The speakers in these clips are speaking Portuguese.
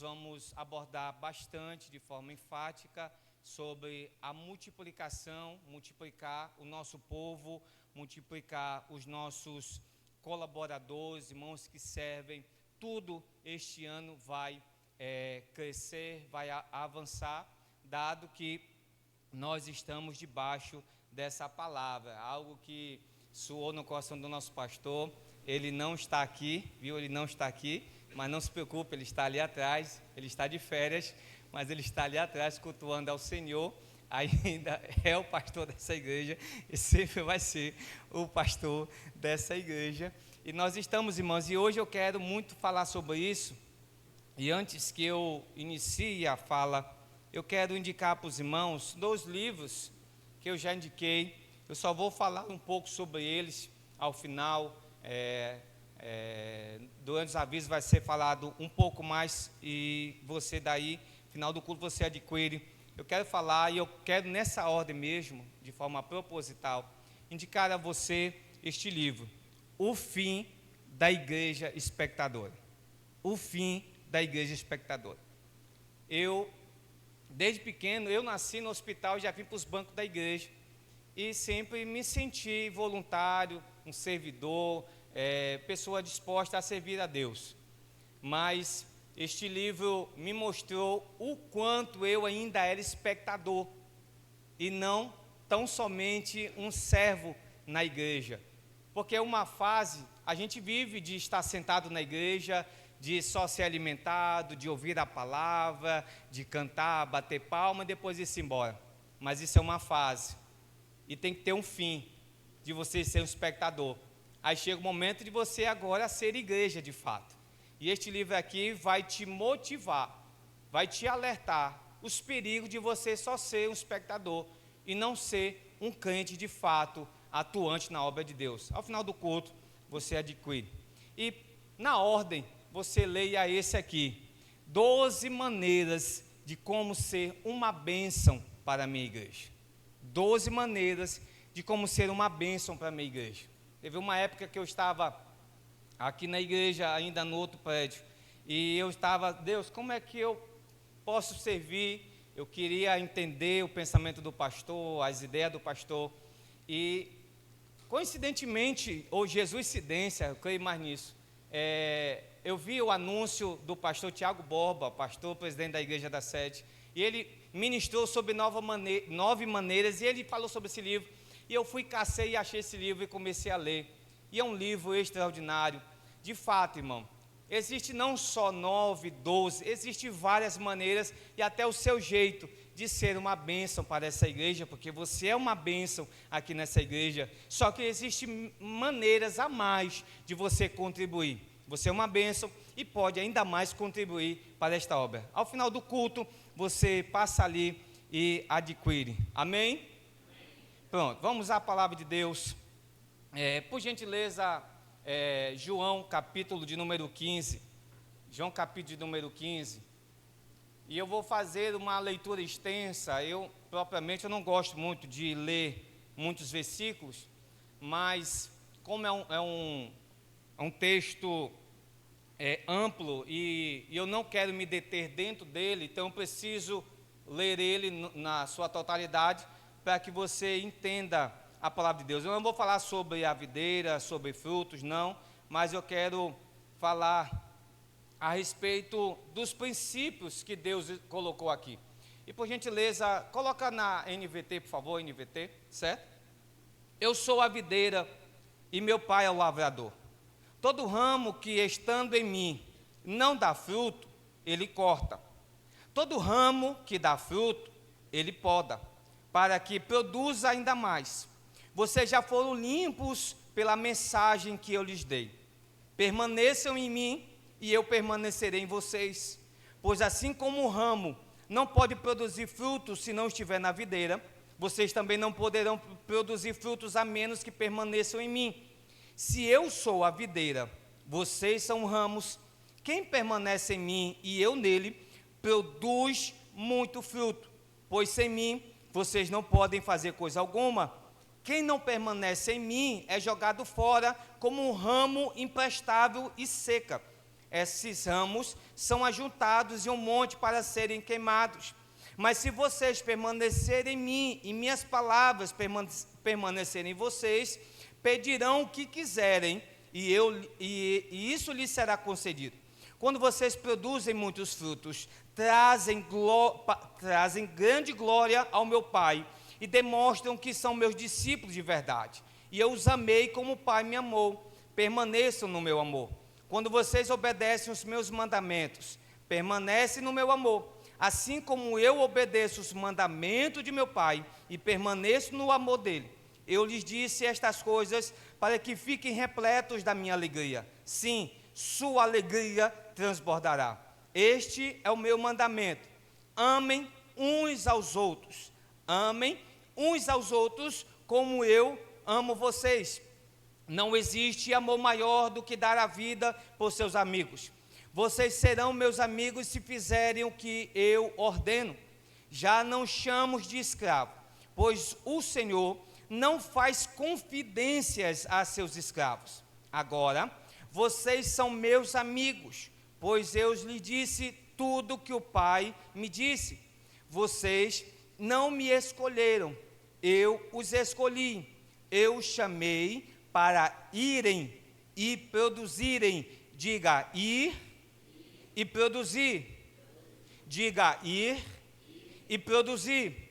Vamos abordar bastante, de forma enfática, sobre a multiplicação, multiplicar o nosso povo, multiplicar os nossos colaboradores, irmãos que servem. Tudo este ano vai crescer, vai avançar, dado que nós estamos debaixo dessa palavra, algo que soou no coração do nosso pastor. Ele não está aqui, viu? Ele não está aqui, mas não se preocupe, ele está ali atrás, ele está de férias, mas ele está ali atrás cultuando ao Senhor, ainda é o pastor dessa igreja e sempre vai ser o pastor dessa igreja. E nós estamos, irmãos, e hoje eu quero muito falar sobre isso. E antes que eu inicie a fala, eu quero indicar para os irmãos 2 livros que eu já indiquei. Eu só vou falar um pouco sobre eles ao final. Durante os avisos vai ser falado um pouco mais e você daí, final do culto, você adquire. Eu quero falar e eu quero nessa ordem mesmo, de forma proposital, indicar a você este livro, O Fim da Igreja Espectadora. O Fim da Igreja Espectadora. Desde pequeno, eu nasci no hospital, já vim para os bancos da igreja e sempre me senti voluntário, um servidor, pessoa disposta a servir a Deus. Mas este livro me mostrou o quanto eu ainda era espectador e não tão somente um servo na igreja. Porque é uma fase, a gente vive de estar sentado na igreja, de só ser alimentado, de ouvir a palavra, de cantar, bater palma e depois ir-se embora. Mas isso é uma fase e tem que ter um fim, de você ser um espectador. Aí chega o momento de você agora ser igreja de fato. E este livro aqui vai te motivar, vai te alertar os perigos de você só ser um espectador e não ser um crente de fato, atuante na obra de Deus. Ao final do culto, você adquire. E na ordem, você leia esse aqui, 12 maneiras de como ser uma bênção para a minha igreja. 12 maneiras de como ser uma bênção para a minha igreja. Teve uma época que eu estava aqui na igreja, ainda no outro prédio, e eu estava, Deus, como é que eu posso servir? Eu queria entender o pensamento do pastor, as ideias do pastor, e coincidentemente, ou Jesuscidência, eu creio mais nisso, eu vi o anúncio do pastor Tiago Borba, pastor presidente da igreja da Sede, e ele ministrou sobre 9 maneiras, e ele falou sobre esse livro, e eu fui, cacei e achei esse livro e comecei a ler, e é um livro extraordinário. De fato, irmão, existe não só 9, 12, existe várias maneiras, e até o seu jeito de ser uma bênção para essa igreja, porque você é uma bênção aqui nessa igreja, só que existem maneiras a mais de você contribuir. Você é uma bênção e pode ainda mais contribuir para esta obra. Ao final do culto, você passa ali e adquire. Amém? Pronto, vamos à palavra de Deus. Por gentileza, João capítulo de número 15. João capítulo de número 15. E eu vou fazer uma leitura extensa. Eu não gosto muito de ler muitos versículos, mas como é um texto amplo e eu não quero me deter dentro dele, então eu preciso ler ele na sua totalidade para que você entenda a palavra de Deus. Eu não vou falar sobre a videira, sobre frutos, não, mas eu quero falar a respeito dos princípios que Deus colocou aqui. E por gentileza, coloca na NVT, por favor, NVT, certo? Eu sou a videira e meu pai é o lavrador. Todo ramo que estando em mim não dá fruto, ele corta. Todo ramo que dá fruto, ele poda, para que produza ainda mais. Vocês já foram limpos pela mensagem que eu lhes dei. Permaneçam em mim e eu permanecerei em vocês. Pois assim como o ramo não pode produzir frutos se não estiver na videira, vocês também não poderão produzir frutos a menos que permaneçam em mim. Se eu sou a videira, vocês são ramos, quem permanece em mim e eu nele, produz muito fruto, pois sem mim vocês não podem fazer coisa alguma. Quem não permanece em mim é jogado fora como um ramo imprestável e seca. Esses ramos são ajuntados em um monte para serem queimados. Mas se vocês permanecerem em mim e minhas palavras permanecerem em vocês, pedirão o que quiserem e isso lhes será concedido. Quando vocês produzem muitos frutos, trazem grande glória ao meu Pai e demonstram que são meus discípulos de verdade. E eu os amei como o Pai me amou. Permaneçam no meu amor. Quando vocês obedecem os meus mandamentos, permanecem no meu amor. Assim como eu obedeço os mandamentos de meu Pai e permaneço no amor dele. Eu lhes disse estas coisas para que fiquem repletos da minha alegria. Sim, sua alegria transbordará. Este é o meu mandamento. Amem uns aos outros. Amem uns aos outros como eu amo vocês. Não existe amor maior do que dar a vida por seus amigos. Vocês serão meus amigos se fizerem o que eu ordeno. Já não chamo de escravo, pois o Senhor não faz confidências a seus escravos. Agora, vocês são meus amigos, pois eu lhes disse tudo o que o Pai me disse. Vocês não me escolheram, eu os escolhi. Eu os chamei para irem e produzirem. Diga, ir e produzir. Diga, ir e produzir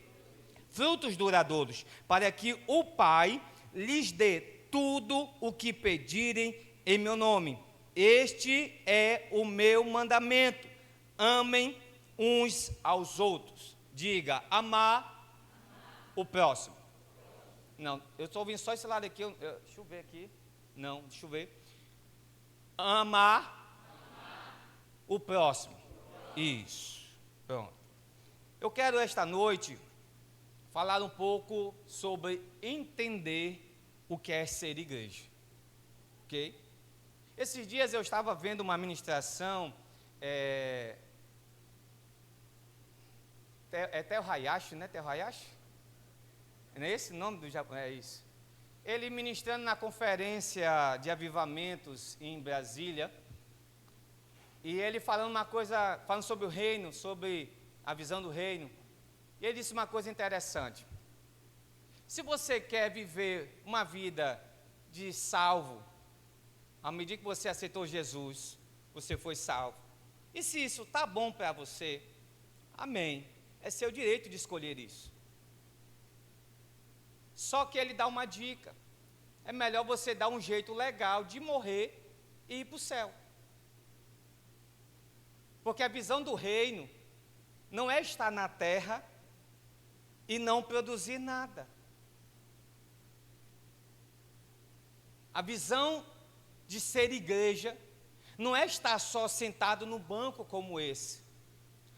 frutos duradouros, para que o Pai lhes dê tudo o que pedirem em meu nome. Este é o meu mandamento. Amem uns aos outros. Diga, amar o próximo. Não, eu estou ouvindo só esse lado aqui. Deixa eu ver aqui. Não, deixa eu ver. Amar o próximo. Isso. Pronto. Eu quero esta noite falar um pouco sobre entender o que é ser igreja. Ok? Esses dias eu estava vendo uma ministração, é Theo Hayashi, né? Theo Hayashi? Não é esse o nome do Japão? É isso. Ele ministrando na conferência de avivamentos em Brasília, e ele falando uma coisa, falando sobre o reino, sobre a visão do reino, e ele disse uma coisa interessante. Se você quer viver uma vida de salvo, à medida que você aceitou Jesus, você foi salvo. E se isso está bom para você, amém. É seu direito de escolher isso. Só que ele dá uma dica. É melhor você dar um jeito legal de morrer e ir para o céu. Porque a visão do reino não é estar na terra e não produzir nada. A visão de ser igreja não é estar só sentado no banco como esse,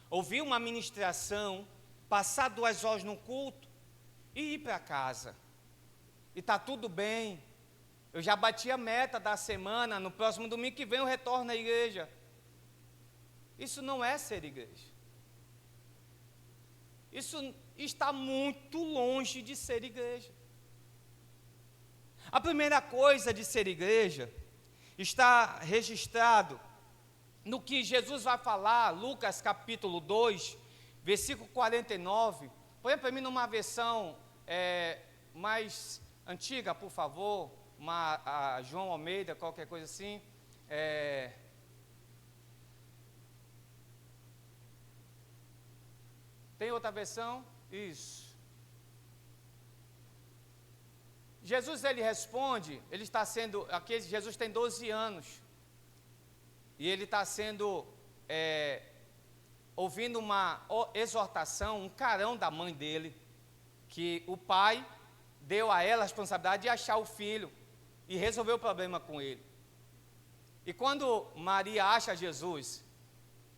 ouvir uma ministração, passar 2 horas no culto e ir para casa. E está tudo bem. Eu já bati a meta da semana, no próximo domingo que vem eu retorno à igreja. Isso não é ser igreja. Isso está muito longe de ser igreja. A primeira coisa de ser igreja está registrado no que Jesus vai falar, Lucas capítulo 2, versículo 49. Põe para mim numa versão mais antiga, por favor, a João Almeida, qualquer coisa assim. Tem outra versão? Isso. Jesus, ele responde, ele está sendo, aqui Jesus tem 12 anos, e ele está sendo, ouvindo uma exortação, um carão da mãe dele, que o pai deu a ela a responsabilidade de achar o filho, e resolver o problema com ele. E quando Maria acha Jesus,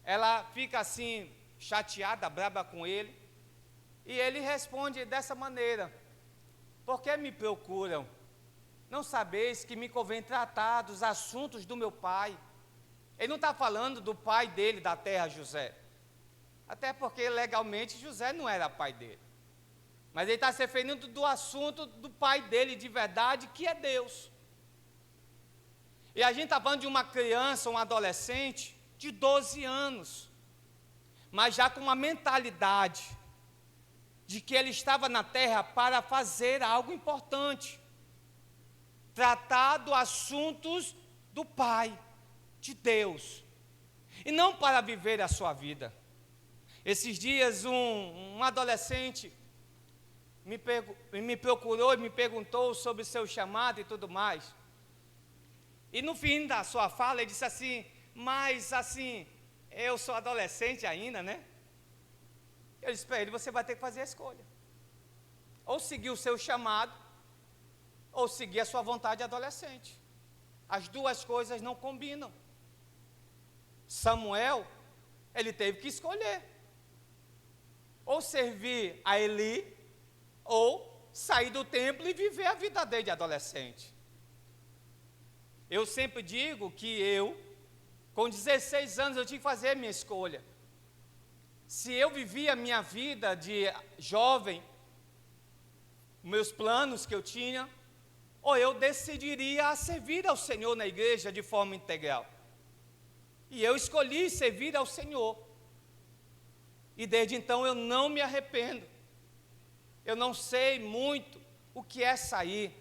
ela fica assim, chateada, braba com ele, e ele responde dessa maneira: por que me procuram? Não sabeis que me convém tratar dos assuntos do meu pai? Ele não está falando do pai dele da terra, José, até porque legalmente José não era pai dele, mas ele está se referindo do assunto do pai dele de verdade, que é Deus. E a gente está falando de uma criança, um adolescente de 12 anos, mas já com uma mentalidade de que ele estava na terra para fazer algo importante, tratar dos assuntos do Pai, de Deus, e não para viver a sua vida. Esses dias um adolescente me procurou e me perguntou sobre o seu chamado e tudo mais. E no fim da sua fala ele disse assim, mas assim, eu sou adolescente ainda, né? Eu disse para ele, você vai ter que fazer a escolha. Ou seguir o seu chamado, ou seguir a sua vontade adolescente. As duas coisas não combinam. Samuel, ele teve que escolher. Ou servir a Eli, ou sair do templo e viver a vida dele de adolescente. Eu sempre digo que com 16 anos, eu tinha que fazer a minha escolha. Se eu vivia a minha vida de jovem, meus planos que eu tinha, ou eu decidiria servir ao Senhor na igreja de forma integral. E eu escolhi servir ao Senhor. E desde então eu não me arrependo. Eu não sei muito o que é sair,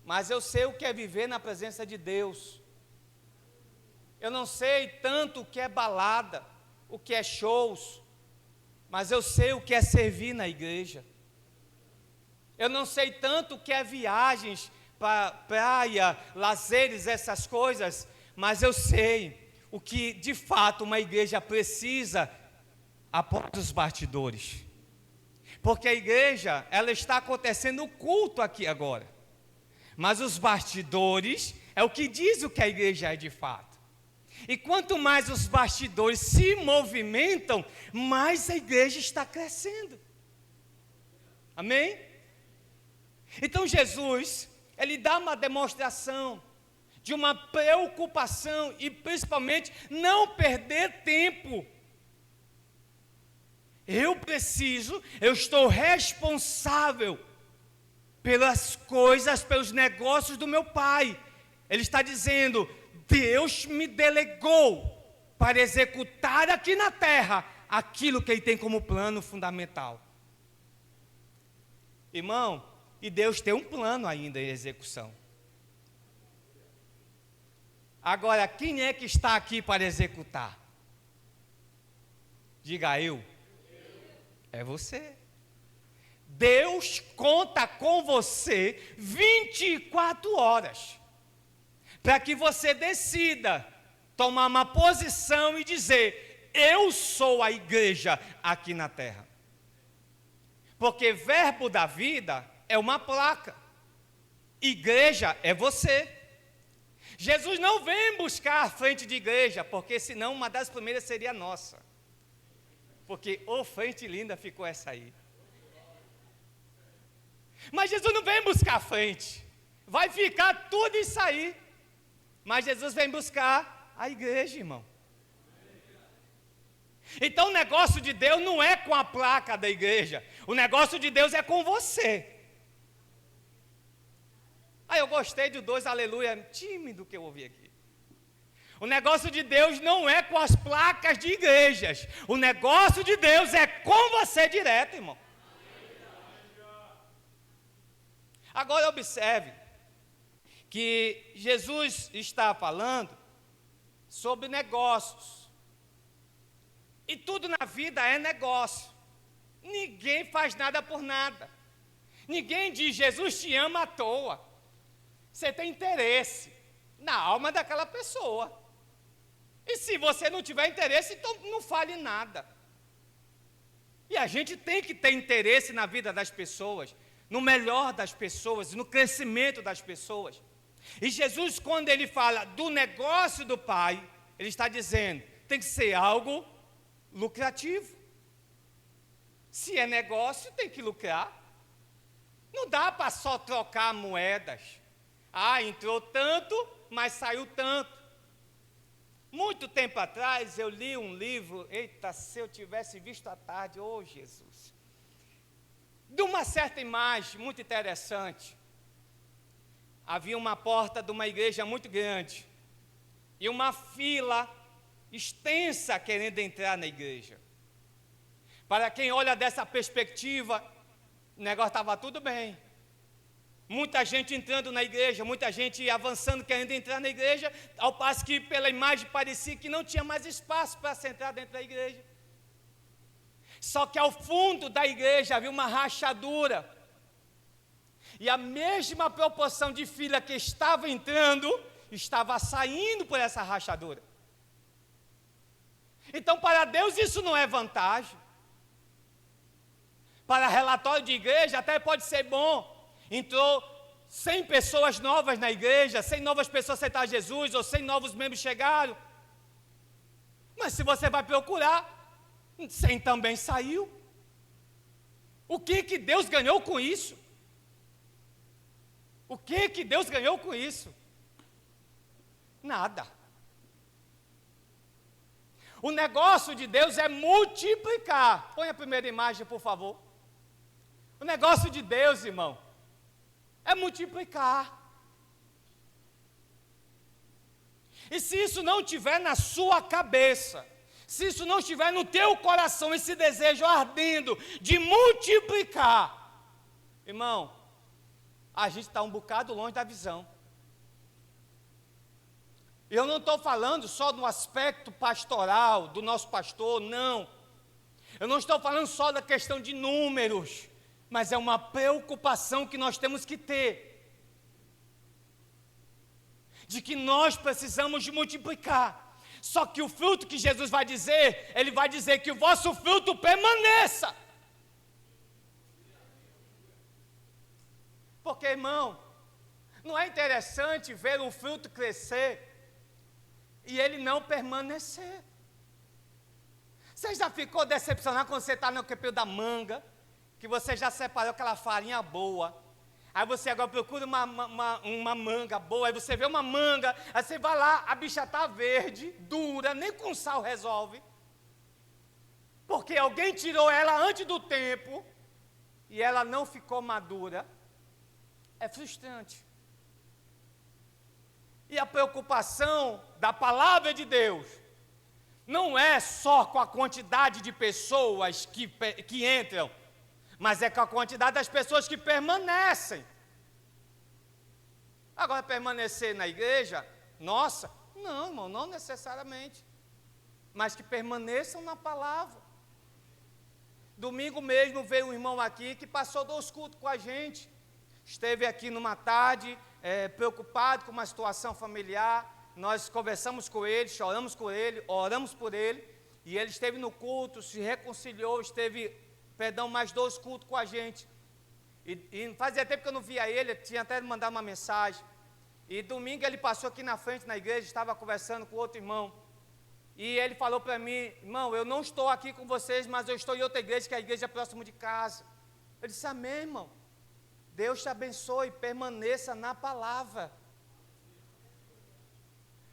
mas eu sei o que é viver na presença de Deus. Eu não sei tanto o que é balada, o que é shows, mas eu sei o que é servir na igreja. Eu não sei tanto o que é viagens para praia, lazeres, essas coisas, mas eu sei o que de fato uma igreja precisa após os bastidores. Porque a igreja, ela está acontecendo o culto aqui agora, mas os bastidores é o que diz o que a igreja é de fato. E quanto mais os bastidores se movimentam, mais a igreja está crescendo. Amém? Então Jesus, ele dá uma demonstração de uma preocupação e principalmente não perder tempo. Eu estou responsável pelas coisas, pelos negócios do meu Pai. Ele está dizendo, Deus me delegou para executar aqui na terra aquilo que Ele tem como plano fundamental. Irmão, e Deus tem um plano ainda em execução. Agora, quem é que está aqui para executar? Diga eu. É você. Deus conta com você 24 horas, para que você decida tomar uma posição e dizer, eu sou a igreja aqui na terra. Porque verbo da vida é uma placa, igreja é você. Jesus não vem buscar a frente de igreja, porque senão uma das primeiras seria nossa. Porque, frente linda ficou essa aí. Mas Jesus não vem buscar a frente, vai ficar tudo isso aí. Mas Jesus vem buscar a igreja, irmão. Então o negócio de Deus não é com a placa da igreja, o negócio de Deus é com você. Eu gostei de 2 aleluia, tímido que eu ouvi aqui. O negócio de Deus não é com as placas de igrejas, o negócio de Deus é com você direto, irmão. Agora observe que Jesus está falando sobre negócios. E tudo na vida é negócio. Ninguém faz nada por nada. Ninguém diz, Jesus te ama à toa. Você tem interesse na alma daquela pessoa. E se você não tiver interesse, então não fale nada. E a gente tem que ter interesse na vida das pessoas, no melhor das pessoas, no crescimento das pessoas. E Jesus, quando ele fala do negócio do Pai, ele está dizendo, tem que ser algo lucrativo. Se é negócio, tem que lucrar. Não dá para só trocar moedas. Entrou tanto, mas saiu tanto. Muito tempo atrás, eu li um livro, se eu tivesse visto à tarde, Jesus, de uma certa imagem muito interessante. havia uma porta de uma igreja muito grande e uma fila extensa querendo entrar na igreja. Para quem olha dessa perspectiva, o negócio estava tudo bem. Muita gente entrando na igreja, muita gente avançando, querendo entrar na igreja, ao passo que pela imagem parecia que não tinha mais espaço para se entrar dentro da igreja. Só que ao fundo da igreja havia uma rachadura. E a mesma proporção de fila que estava entrando, estava saindo por essa rachadura. Então, para Deus isso não é vantagem. Para relatório de igreja até pode ser bom. Entrou 100 pessoas novas na igreja, 100 novas pessoas aceitaram Jesus, ou 100 novos membros chegaram. Mas se você vai procurar, 100 também saiu. O que Deus ganhou com isso? O que Deus ganhou com isso? Nada. O negócio de Deus é multiplicar. Põe a primeira imagem, por favor. O negócio de Deus, irmão, é multiplicar. E se isso não estiver na sua cabeça, se isso não estiver no teu coração, esse desejo ardendo de multiplicar, irmão, a gente está um bocado longe da visão. Eu não estou falando só no aspecto pastoral, do nosso pastor, não. Eu não estou falando só da questão de números, mas é uma preocupação que nós temos que ter, de que nós precisamos de multiplicar. Só que o fruto que Jesus vai dizer, Ele vai dizer que o vosso fruto permaneça. Porque, irmão, não é interessante ver um fruto crescer e ele não permanecer? Você já ficou decepcionado quando você está no capim da manga, que você já separou aquela farinha boa, aí você agora procura uma manga boa, aí você vê uma manga, aí você vai lá, a bicha está verde, dura, nem com sal resolve, porque alguém tirou ela antes do tempo, e ela não ficou madura. É frustrante. E a preocupação da palavra de Deus não é só com a quantidade de pessoas que entram, mas é com a quantidade das pessoas que permanecem. Agora, permanecer na igreja, nossa, não, irmão, não necessariamente, mas que permaneçam na palavra. Domingo mesmo veio um irmão aqui que passou 2 cultos com a gente, esteve aqui numa tarde, preocupado com uma situação familiar, nós conversamos com ele, choramos com ele, oramos por ele, e ele esteve no culto, se reconciliou, mais 2 cultos com a gente, e fazia tempo que eu não via ele, tinha até mandado uma mensagem, e domingo ele passou aqui na frente na igreja, estava conversando com outro irmão, e ele falou para mim: irmão, eu não estou aqui com vocês, mas eu estou em outra igreja, que é a igreja próximo de casa. Eu disse: amém, irmão, Deus te abençoe, permaneça na palavra,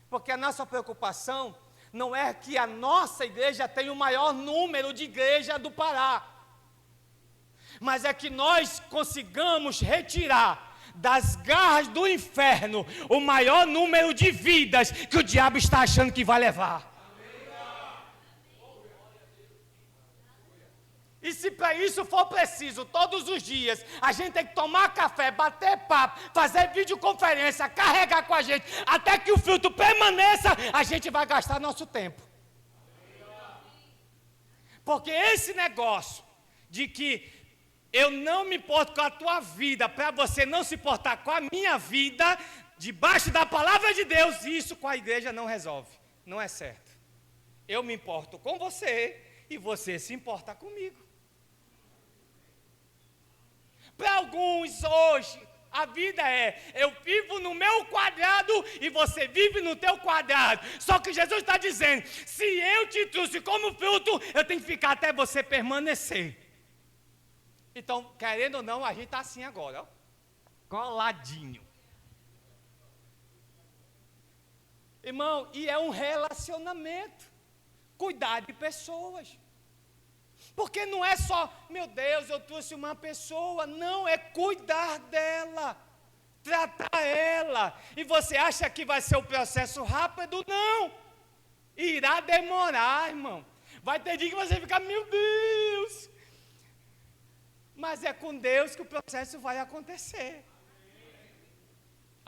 porque a nossa preocupação não é que a nossa igreja tenha o maior número de igrejas do Pará, mas é que nós consigamos retirar das garras do inferno o maior número de vidas que o diabo está achando que vai levar. E se para isso for preciso, todos os dias, a gente tem que tomar café, bater papo, fazer videoconferência, carregar com a gente, até que o fruto permaneça, a gente vai gastar nosso tempo. Porque esse negócio de que eu não me importo com a tua vida, para você não se importar com a minha vida, debaixo da palavra de Deus, isso com a igreja não resolve, não é certo. Eu me importo com você e você se importa comigo. Para alguns hoje, a vida eu vivo no meu quadrado e você vive no teu quadrado. Só que Jesus está dizendo: se eu te trouxe como fruto, eu tenho que ficar até você permanecer. Então, querendo ou não, a gente está assim agora, ó, coladinho. Irmão, e é um relacionamento, cuidar de pessoas. Porque não é só, meu Deus, eu trouxe uma pessoa, não, é cuidar dela, tratar ela. E você acha que vai ser o processo rápido? Não. Irá demorar, irmão. Vai ter dia que você fica, meu Deus. Mas é com Deus que o processo vai acontecer.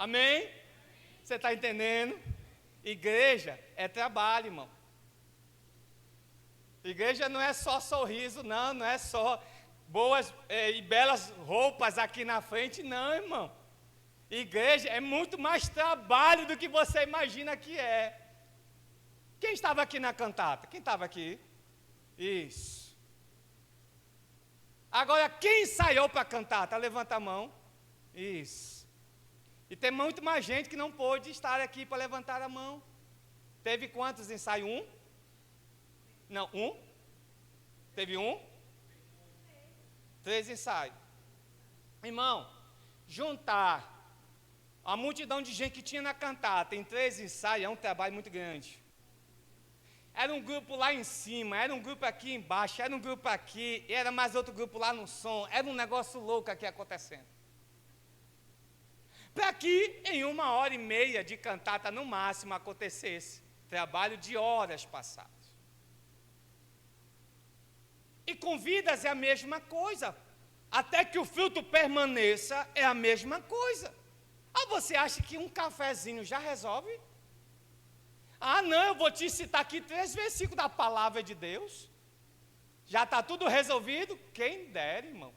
Amém? Você está entendendo? Igreja é trabalho, irmão. Igreja não é só sorriso, não é só boas e belas roupas aqui na frente, não, irmão. Igreja é muito mais trabalho do que você imagina que é. Quem estava aqui na cantata? Quem estava aqui? Isso. Agora, quem ensaiou para a cantata? Levanta a mão. Isso. E tem muito mais gente que não pôde estar aqui para levantar a mão. Teve quantos ensaios? Um? Não, um? Teve um? 3 ensaios. Irmão, juntar a multidão de gente que tinha na cantata em 3 ensaios é um trabalho muito grande. Era um grupo lá em cima, era um grupo aqui embaixo, era um grupo aqui, era mais outro grupo lá no som, era um negócio louco aqui acontecendo. Para que em 1h30 de cantata no máximo acontecesse, trabalho de horas passadas. E com vidas é a mesma coisa, até que o fruto permaneça é a mesma coisa. Ah, você acha que um cafezinho já resolve? Ah, não, eu vou te citar aqui 3 versículos da palavra de Deus. Já está tudo resolvido? Quem dera, irmão.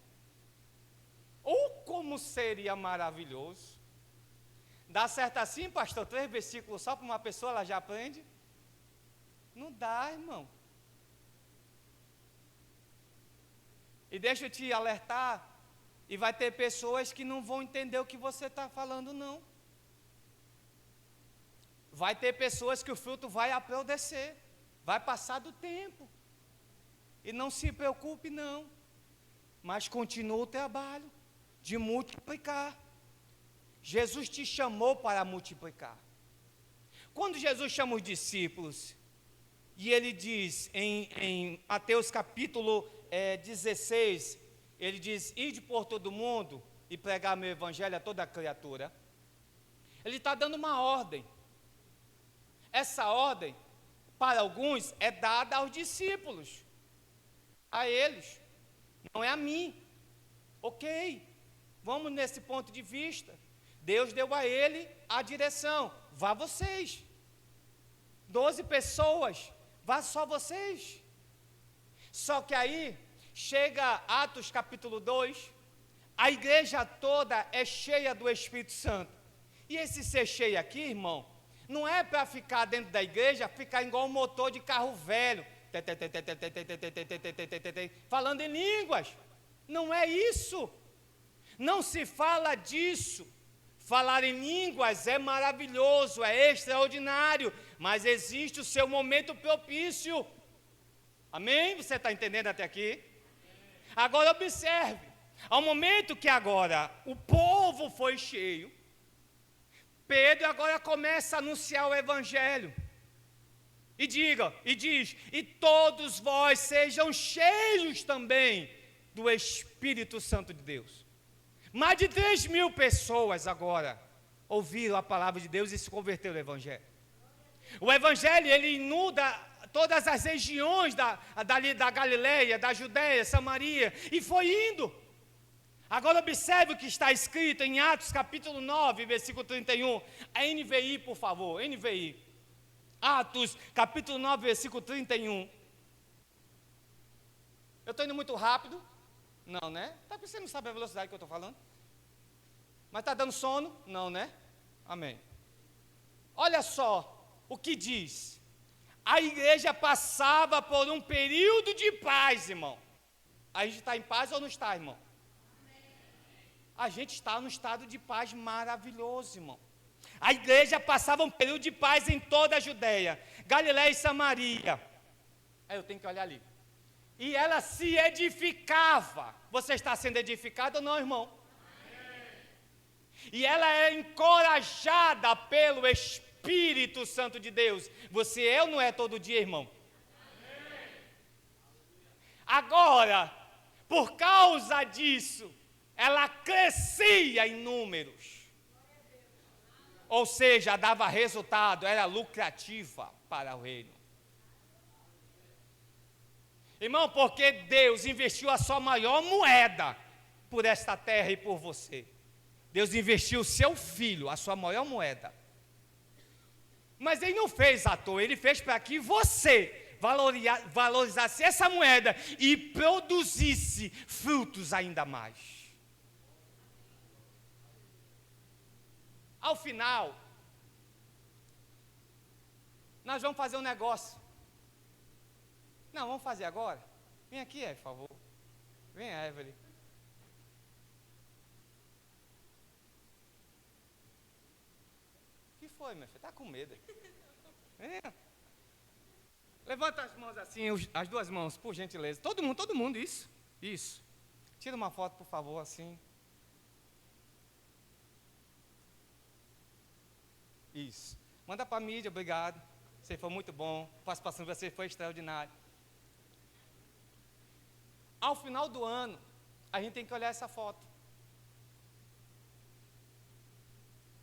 Ou como seria maravilhoso. Dá certo assim, pastor? 3 versículos só para uma pessoa, ela já aprende? Não dá, irmão. E deixa eu te alertar, e vai ter pessoas que não vão entender o que você está falando, não. Vai ter pessoas que o fruto vai apodrecer, vai passar do tempo. E não se preocupe, não. Mas continua o trabalho de multiplicar. Jesus te chamou para multiplicar. Quando Jesus chama os discípulos, e ele diz em Mateus capítulo 16, ele diz, ide por todo mundo e pregar meu evangelho a toda criatura. Ele está dando uma ordem. Essa ordem, para alguns, é dada aos discípulos, a eles, não é a mim. Ok, vamos nesse ponto de vista. Deus deu a ele a direção, vá vocês. 12 pessoas, vá só vocês. Só que aí, chega Atos capítulo 2, a igreja toda é cheia do Espírito Santo. E esse ser cheio aqui, irmão, não é para ficar dentro da igreja, ficar igual um motor de carro velho, falando em línguas. Não é isso. Não se fala disso. Falar em línguas é maravilhoso, é extraordinário, mas existe o seu momento propício. Amém? Você está entendendo até aqui? Agora observe, ao momento que agora o povo foi cheio, Pedro agora começa a anunciar o evangelho. E diz, e todos vós sejam cheios também do Espírito Santo de Deus. Mais de 3.000 pessoas agora ouviram a palavra de Deus e se converteram ao evangelho. O evangelho, ele inunda todas as regiões da Galileia, da Judéia, Samaria, e foi indo. Agora observe o que está escrito em Atos capítulo 9, versículo 31. A NVI, por favor, NVI. Atos capítulo 9, versículo 31. Eu estou indo muito rápido? Não, né? Tá porque você não sabe a velocidade que eu estou falando. Mas está dando sono? Não, né? Amém. Olha só o que diz. A igreja passava por um período de paz, irmão. A gente está em paz ou não está, irmão? A gente está num estado de paz maravilhoso, irmão. A igreja passava um período de paz em toda a Judéia, Galiléia e Samaria. Aí eu tenho que olhar ali. E ela se edificava. Você está sendo edificado ou não, irmão? E ela é encorajada pelo Espírito Santo de Deus. Você é ou não é todo dia, irmão? Agora, por causa disso, ela crescia em números. ou seja, dava resultado, era lucrativa para o reino. Irmão, porque Deus investiu a sua maior moeda por esta terra e por você. Deus investiu o seu filho, a sua maior moeda. Mas Ele não fez à toa, Ele fez para que você valorizasse essa moeda e produzisse frutos ainda mais. Ao final, nós vamos fazer um negócio. Não, vamos fazer agora? Vem aqui, por favor. Vem, Evelyn. O que foi, meu filho? Está com medo. Venha. Levanta as mãos assim, as duas mãos, por gentileza. Todo mundo, isso. Isso. Tira uma foto, por favor, assim. Isso. Manda para a mídia, obrigado. Você foi muito bom. A participação de você foi extraordinária. Ao final do ano, a gente tem que olhar essa foto.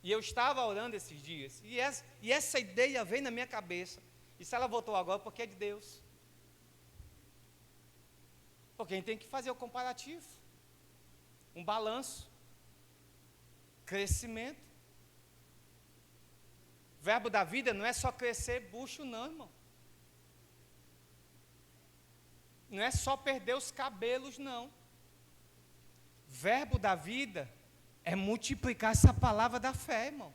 E eu estava orando esses dias, e essa ideia veio na minha cabeça. E se ela voltou agora, porque é de Deus. Porque a gente tem que fazer o comparativo, um balanço, crescimento. Verbo da vida não é só crescer bucho, não, irmão. Não é só perder os cabelos, não. Verbo da vida é multiplicar essa palavra da fé, irmão.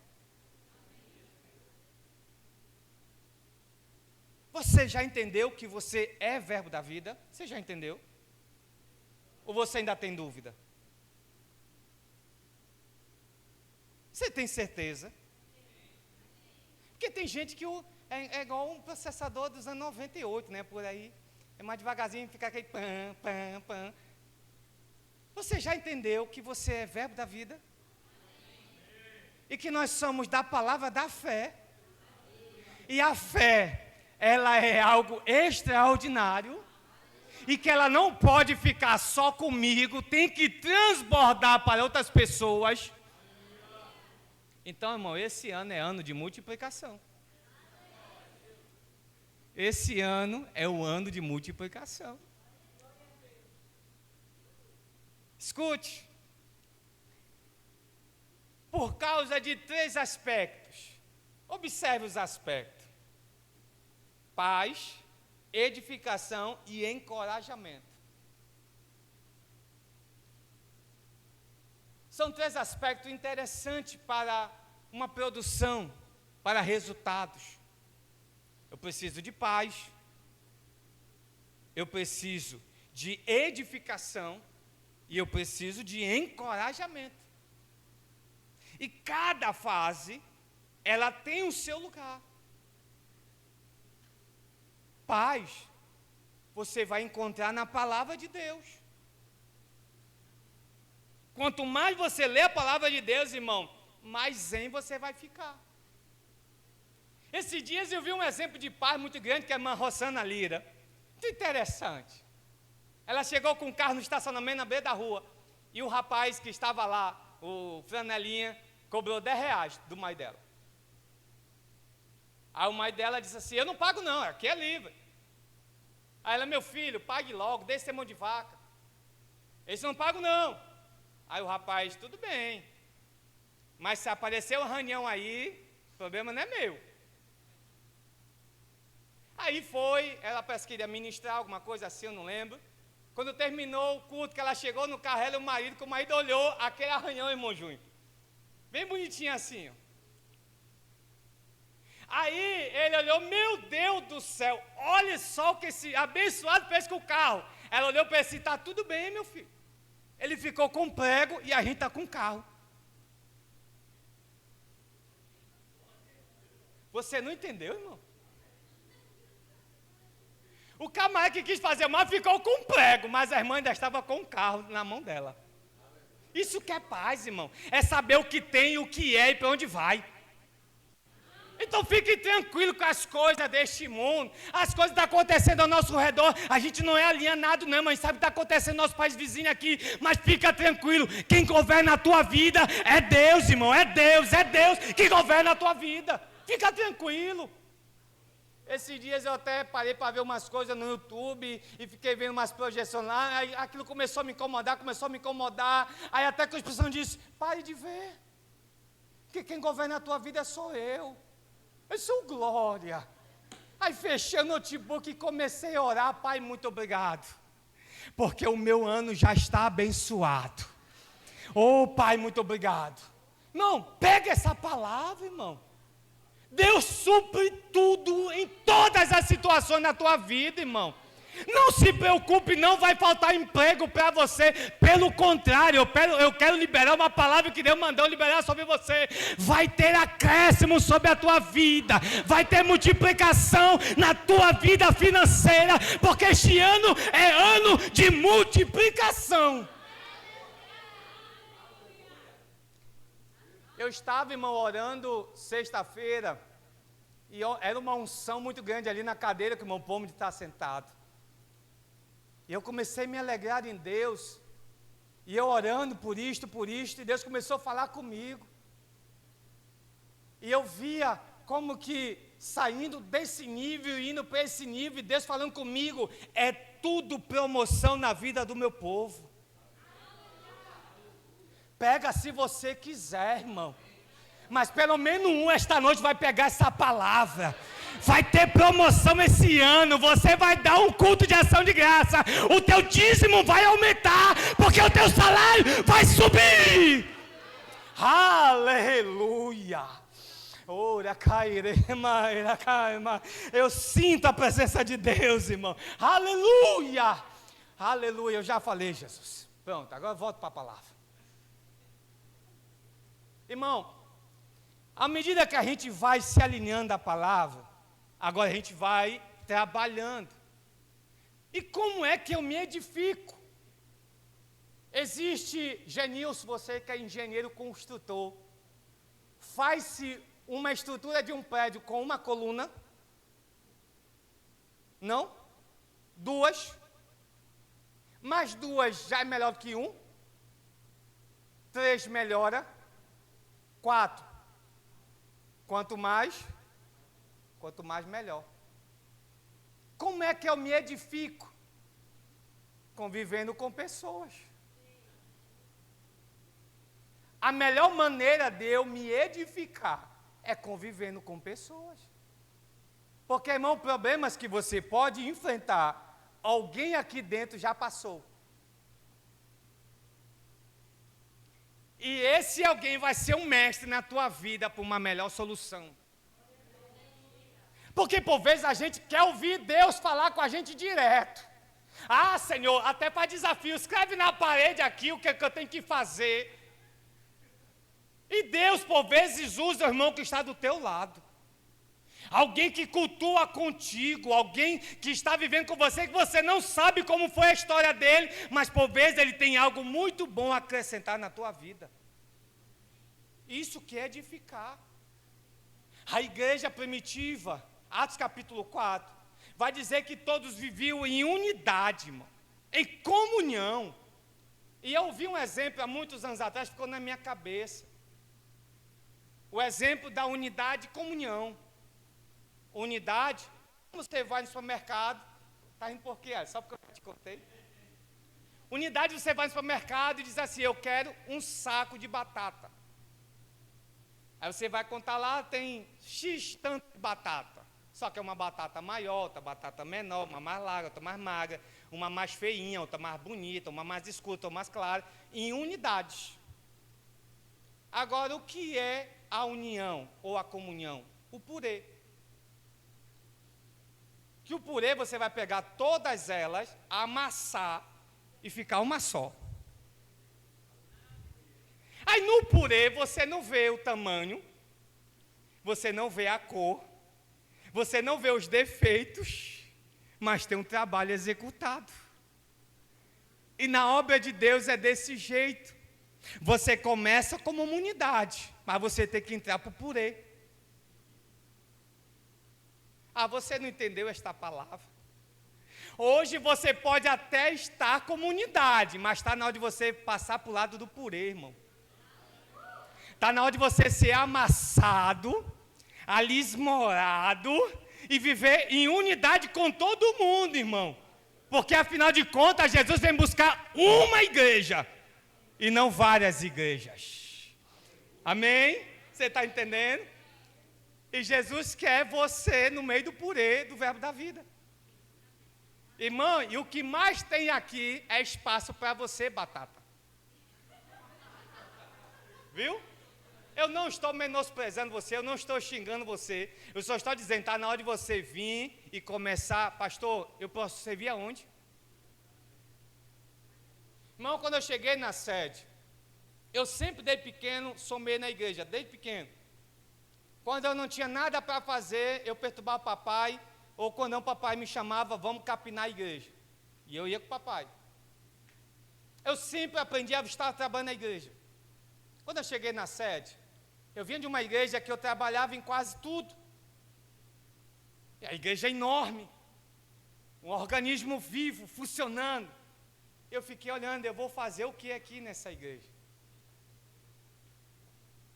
Você já entendeu que você é verbo da vida? Você já entendeu? Ou você ainda tem dúvida? Você tem certeza? Porque tem gente que é igual um processador dos anos 98, né? Por aí. É mais devagarzinho, fica aquele pam, pam, pam. Você já entendeu que você é verbo da vida? E que nós somos da palavra da fé. E a fé, ela é algo extraordinário. E que ela não pode ficar só comigo, tem que transbordar para outras pessoas. Então, irmão, esse ano é ano de multiplicação. Esse ano é o ano de multiplicação. Escute. Por causa de 3 aspectos. Observe os aspectos: paz, edificação e encorajamento. São 3 aspectos interessantes para uma produção, para resultados. Eu preciso de paz, eu preciso de edificação e eu preciso de encorajamento. E cada fase, ela tem o seu lugar. Paz, você vai encontrar na palavra de Deus. Quanto mais você lê a palavra de Deus, irmão, mais zen você vai ficar. Esses dias eu vi um exemplo de paz muito grande, que é a irmã Rosana Lira. Muito interessante. Ela chegou com o carro no estacionamento na beira da rua, e o rapaz que estava lá, o Franelinha, cobrou R$10 do mai dela. Aí o mai dela disse assim: eu não pago não, aqui é livre. Aí ela: meu filho, pague logo, deixe ser mão de vaca. Esse não pago não. Aí o rapaz: tudo bem, mas se aparecer um arranhão aí, o problema não é meu. Aí foi, ela parece que queria ministrar alguma coisa assim, eu não lembro. Quando terminou o culto, que ela chegou no carro, ela e o marido, que o marido olhou aquele arranhão, irmão Júnior, bem bonitinho assim, ó. Aí ele olhou: meu Deus do céu, olha só o que esse abençoado fez com o carro. Ela olhou para ele e disse: está tudo bem, meu filho. Ele ficou com prego e a gente está com carro. Você não entendeu, irmão? O camarada que quis fazer mal ficou com prego, mas a irmã ainda estava com o carro na mão dela. Isso que é paz, irmão. É saber o que tem, o que é e para onde vai. Então fique tranquilo com as coisas deste mundo. As coisas estão acontecendo ao nosso redor. A gente não é alienado não, mas sabe o que está acontecendo no nosso país vizinho aqui. Mas fica tranquilo, quem governa a tua vida é Deus, irmão. É Deus que governa a tua vida. Fica tranquilo. Esses dias eu até parei para ver umas coisas no YouTube e fiquei vendo umas projeções lá, aí aquilo começou a me incomodar, aí até que a expressão disse, pare de ver, que quem governa a tua vida sou eu sou glória. Aí fechei o notebook e comecei a orar, Pai, muito obrigado, porque o meu ano já está abençoado. Oh, Pai, muito obrigado. Não, pega essa palavra, irmão. Deus supre tudo em todas as situações na tua vida, irmão. Não se preocupe, não vai faltar emprego para você. Pelo contrário, eu quero liberar uma palavra que Deus mandou liberar sobre você. Vai ter acréscimo sobre a tua vida. Vai ter multiplicação na tua vida financeira. Porque este ano é ano de multiplicação. Eu estava, irmão, orando sexta-feira, e era uma unção muito grande ali na cadeira que o irmão Pombo está sentado. E eu comecei a me alegrar em Deus, e eu orando por isto, e Deus começou a falar comigo. E eu via como que saindo desse nível, indo para esse nível, e Deus falando comigo, é tudo promoção na vida do meu povo. Pega se você quiser, irmão. Mas pelo menos esta noite vai pegar essa palavra. Vai ter promoção esse ano. Você vai dar um culto de ação de graça. O teu dízimo vai aumentar. Porque o teu salário vai subir. Aleluia. Eu sinto a presença de Deus, irmão. Aleluia. Aleluia. Eu já falei, Jesus. Pronto, agora eu volto para a palavra. Irmão, à medida que a gente vai se alinhando à palavra, agora a gente vai trabalhando. E como é que eu me edifico? Existe, Genilson, você que é engenheiro construtor, faz-se uma estrutura de um prédio com uma coluna? Não? Duas? Mais duas já é melhor que um? Três melhora? 4. Quanto mais melhor. Como é que eu me edifico? Convivendo com pessoas. A melhor maneira de eu me edificar é convivendo com pessoas. Porque, irmão, problemas que você pode enfrentar, alguém aqui dentro já passou. E esse alguém vai ser um mestre na tua vida para uma melhor solução. Porque por vezes a gente quer ouvir Deus falar com a gente direto. Ah, Senhor, até para desafio, escreve na parede aqui o que eu tenho que fazer. E Deus por vezes usa o irmão que está do teu lado. Alguém que cultua contigo, alguém que está vivendo com você, que você não sabe como foi a história dele, mas por vezes ele tem algo muito bom a acrescentar na tua vida. Isso que é edificar. A igreja primitiva, Atos capítulo 4, vai dizer que todos viviam em unidade, irmão, em comunhão. E eu vi um exemplo há muitos anos atrás, ficou na minha cabeça. O exemplo da unidade e comunhão. Unidade, você vai no supermercado, está indo por quê? Só porque eu te contei. Unidade, você vai no supermercado e diz assim, eu quero um saco de batata. Aí você vai contar lá, tem X tanto de batata. Só que é uma batata maior, outra batata menor, uma mais larga, outra mais magra, uma mais feinha, outra mais bonita, uma mais escura, outra mais clara, em unidades. Agora, o que é a união ou a comunhão? O purê. Que o purê você vai pegar todas elas, amassar e ficar uma só. Aí no purê você não vê o tamanho, você não vê a cor, você não vê os defeitos, mas tem um trabalho executado. E na obra de Deus é desse jeito. Você começa como uma unidade, mas você tem que entrar para o purê. Ah, você não entendeu esta palavra? Hoje você pode até estar como unidade, mas está na hora de você passar para o lado do purê, irmão. Está na hora de você ser amassado, ali esmorado e viver em unidade com todo mundo, irmão. Porque afinal de contas, Jesus vem buscar uma igreja e não várias igrejas. Amém? Você está entendendo? E Jesus quer você no meio do purê do verbo da vida. Irmão, e o que mais tem aqui é espaço para você, batata. Viu? Eu não estou menosprezando você, eu não estou xingando você. Eu só estou dizendo, está na hora de você vir e começar. Pastor, eu posso servir aonde? Irmão, quando eu cheguei na sede, eu sempre, desde pequeno, somei na igreja, desde pequeno. Quando eu não tinha nada para fazer, eu perturbava o papai, ou quando o papai me chamava, vamos capinar a igreja. E eu ia com o papai. Eu sempre aprendi a estar trabalhando na igreja. Quando eu cheguei na sede, eu vinha de uma igreja que eu trabalhava em quase tudo. E a igreja é enorme, um organismo vivo, funcionando. Eu fiquei olhando, eu vou fazer o que aqui nessa igreja?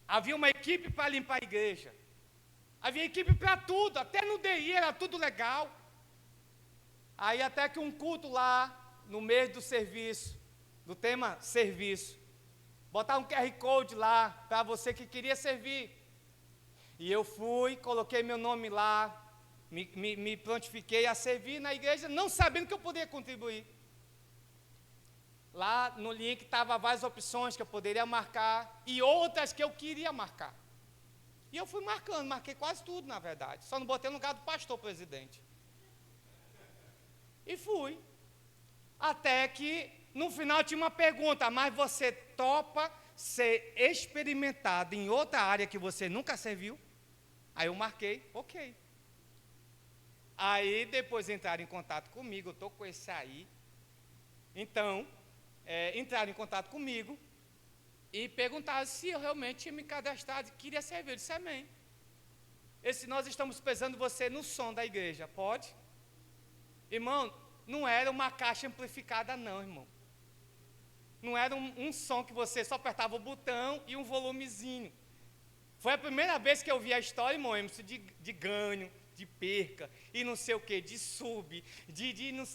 Havia uma equipe para limpar a igreja. Havia equipe para tudo, até no DI era tudo legal. Aí até que um culto lá, no meio do serviço, do tema serviço, botar um QR Code lá, para você que queria servir. E eu fui, coloquei meu nome lá, me prontifiquei a servir na igreja, não sabendo que eu poderia contribuir. Lá no link estavam várias opções que eu poderia marcar, e outras que eu queria marcar. E eu fui marcando, marquei quase tudo, na verdade. Só não botei no lugar do pastor presidente. E fui. Até que, no final, tinha uma pergunta, mas você topa ser experimentado em outra área que você nunca serviu? Aí eu marquei, ok. Aí, depois entraram em contato comigo, eu estou com esse aí. Então, entraram em contato comigo, e perguntaram se eu realmente tinha me cadastrado e queria servir. Eu disse, amém. Nós estamos pesando você no som da igreja, pode? Irmão, não era uma caixa amplificada não, irmão. Não era um som que você só apertava o botão e um volumezinho. Foi a primeira vez que eu vi a história, irmão, de ganho, de perca, e não sei o que, de sub,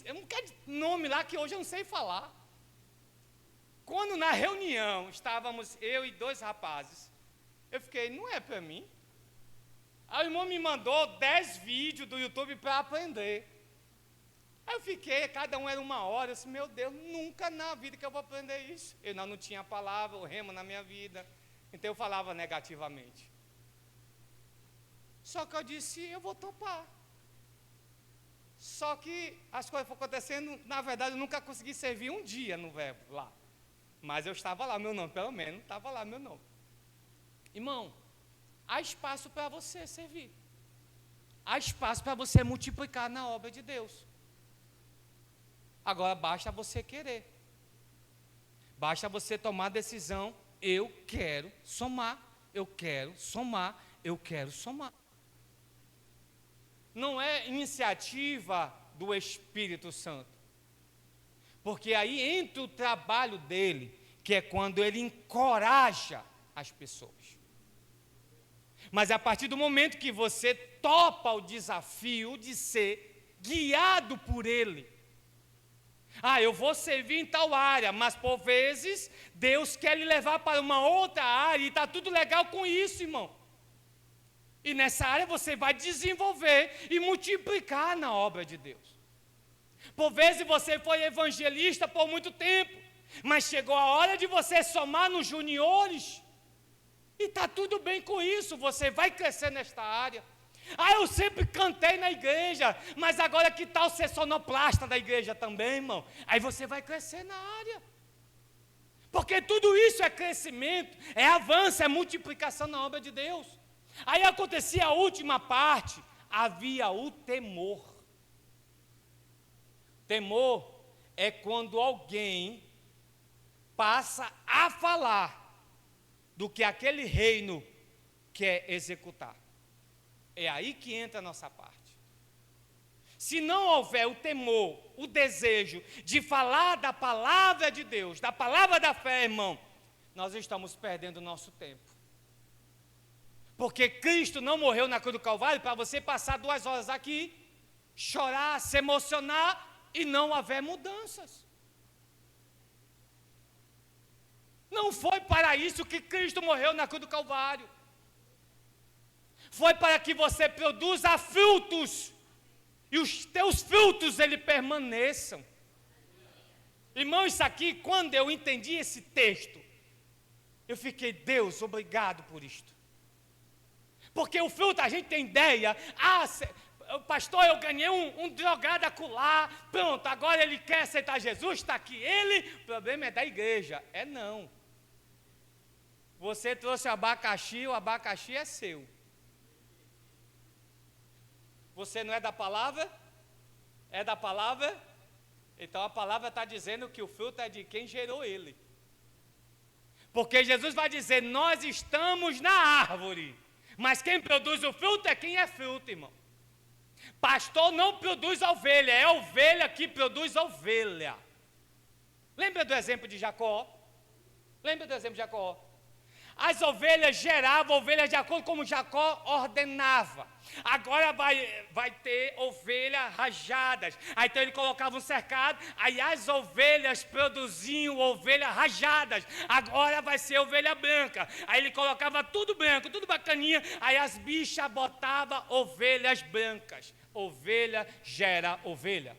eu não quero nome lá que hoje eu não sei falar. Quando na reunião estávamos eu e 2 rapazes, eu fiquei, não é para mim. Aí o irmão me mandou 10 vídeos do YouTube para aprender. Aí eu fiquei, cada um era 1 hora, eu disse, meu Deus, nunca na vida que eu vou aprender isso. Eu não tinha a palavra, o rema na minha vida, então eu falava negativamente. Só que eu disse, eu vou topar. Só que as coisas foram acontecendo, na verdade eu nunca consegui servir um dia no verbo lá. Mas eu estava lá, meu nome, pelo menos, estava lá meu nome. Irmão, há espaço para você servir. Há espaço para você multiplicar na obra de Deus. Agora, basta você querer. Basta você tomar a decisão, eu quero somar, eu quero somar, eu quero somar. Não é iniciativa do Espírito Santo. Porque aí entra o trabalho dele, que é quando ele encoraja as pessoas. Mas a partir do momento que você topa o desafio de ser guiado por ele. Ah, eu vou servir em tal área, mas por vezes Deus quer lhe levar para uma outra área e está tudo legal com isso, irmão. E nessa área você vai desenvolver e multiplicar na obra de Deus. Por vezes você foi evangelista por muito tempo, mas chegou a hora de você somar nos juniores, e está tudo bem com isso, você vai crescer nesta área. Ah, eu sempre cantei na igreja, mas agora que tal ser sonoplasta da igreja também, irmão? Aí você vai crescer na área, porque tudo isso é crescimento, é avanço, é multiplicação na obra de Deus. Aí acontecia a última parte, havia o temor. Temor é quando alguém passa a falar do que aquele reino quer executar. É aí que entra a nossa parte. Se não houver o temor, o desejo de falar da palavra de Deus, da palavra da fé, irmão, nós estamos perdendo o nosso tempo. Porque Cristo não morreu na cruz do Calvário para você passar 2 horas aqui, chorar, se emocionar e não haver mudanças. Não foi para isso que Cristo morreu na cruz do Calvário. Foi para que você produza frutos e os teus frutos ele permaneçam. Irmão, isso aqui, quando eu entendi esse texto, eu fiquei, Deus, obrigado por isto. Porque o fruto, a gente tem ideia, pastor, eu ganhei um drogado acolá, pronto, agora ele quer aceitar Jesus, está aqui ele, o problema é da igreja. É não. Você trouxe abacaxi, o abacaxi é seu. Você não é da palavra? É da palavra? Então a palavra está dizendo que o fruto é de quem gerou ele. Porque Jesus vai dizer, nós estamos na árvore, mas quem produz o fruto é quem é fruto, irmão. Pastor não produz ovelha, é a ovelha que produz ovelha. Lembra do exemplo de Jacó? Lembra do exemplo de Jacó? As ovelhas geravam ovelhas de acordo como Jacó ordenava. Agora vai ter ovelhas rajadas. Aí então ele colocava um cercado, aí as ovelhas produziam ovelhas rajadas. Agora vai ser ovelha branca. Aí ele colocava tudo branco, tudo bacaninha, aí as bichas botavam ovelhas brancas. Ovelha gera ovelha.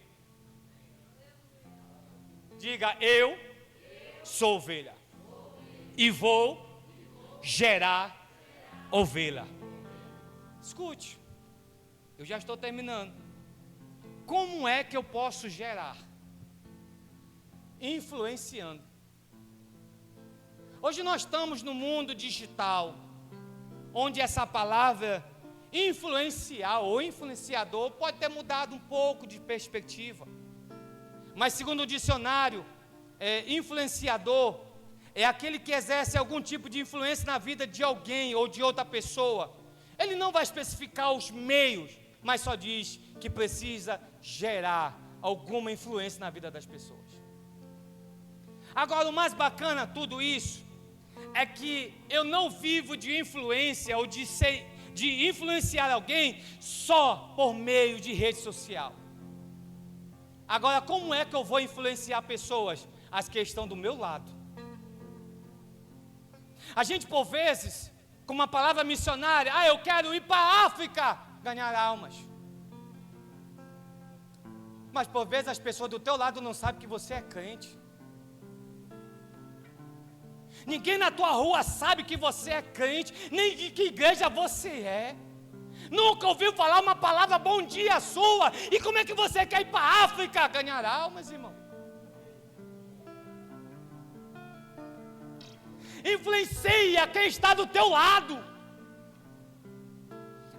Diga, eu sou ovelha. E vou gerar ovelha. Escute, eu já estou terminando. Como é que eu posso gerar? Influenciando. Hoje nós estamos no mundo digital, onde essa palavra influenciar ou influenciador pode ter mudado um pouco de perspectiva. Mas segundo o dicionário, influenciador é aquele que exerce algum tipo de influência na vida de alguém ou de outra pessoa. Ele não vai especificar os meios, mas só diz que precisa gerar alguma influência na vida das pessoas. Agora, o mais bacana de tudo isso é que eu não vivo de influência ou de influenciar alguém só por meio de rede social. Agora, como é que eu vou influenciar pessoas? As que estão do meu lado. A gente, por vezes, com uma palavra missionária, eu quero ir para a África, ganhar almas. Mas, por vezes, as pessoas do teu lado não sabem que você é crente. Ninguém na tua rua sabe que você é crente, nem de que igreja você é. Nunca ouviu falar uma palavra bom dia sua. E como é que você quer ir para a África, ganhar almas, irmão? Influencia quem está do teu lado.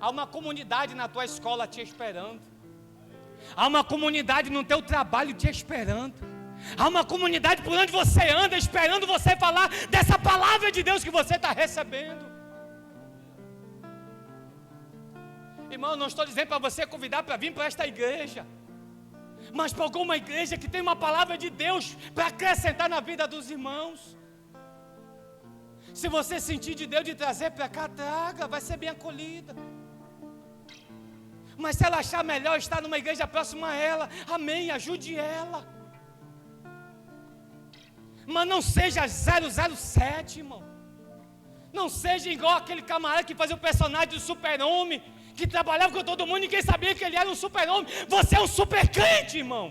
Há uma comunidade na tua escola te esperando. Há uma comunidade no teu trabalho te esperando. Há uma comunidade por onde você anda esperando você falar dessa palavra de Deus que você está recebendo. Irmão, não estou dizendo para você convidar para vir para esta igreja, mas para alguma igreja que tem uma palavra de Deus para acrescentar na vida dos irmãos. Se você sentir de Deus de trazer para cá, traga, vai ser bem acolhida. Mas se ela achar melhor estar numa igreja próxima a ela, amém, ajude ela. Mas não seja 007, irmão. Não seja igual aquele camarada que fazia o personagem do super-homem, que trabalhava com todo mundo e ninguém sabia que ele era um super-homem. Você é um super crente, irmão.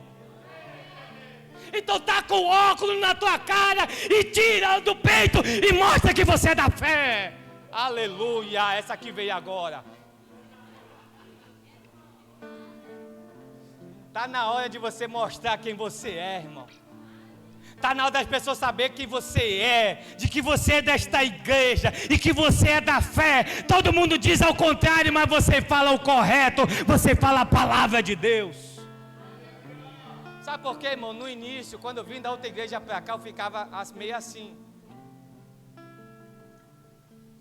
Então tá com o óculos na tua cara e tira do peito e mostra que você é da fé. Aleluia, essa aqui veio agora. Tá na hora de você mostrar quem você é, irmão. Tá na hora das pessoas saberem quem você é, de que você é desta igreja e que você é da fé. Todo mundo diz ao contrário, mas você fala o correto, você fala a palavra de Deus. Sabe por quê, irmão? No início, quando eu vim da outra igreja para cá, eu ficava meio assim.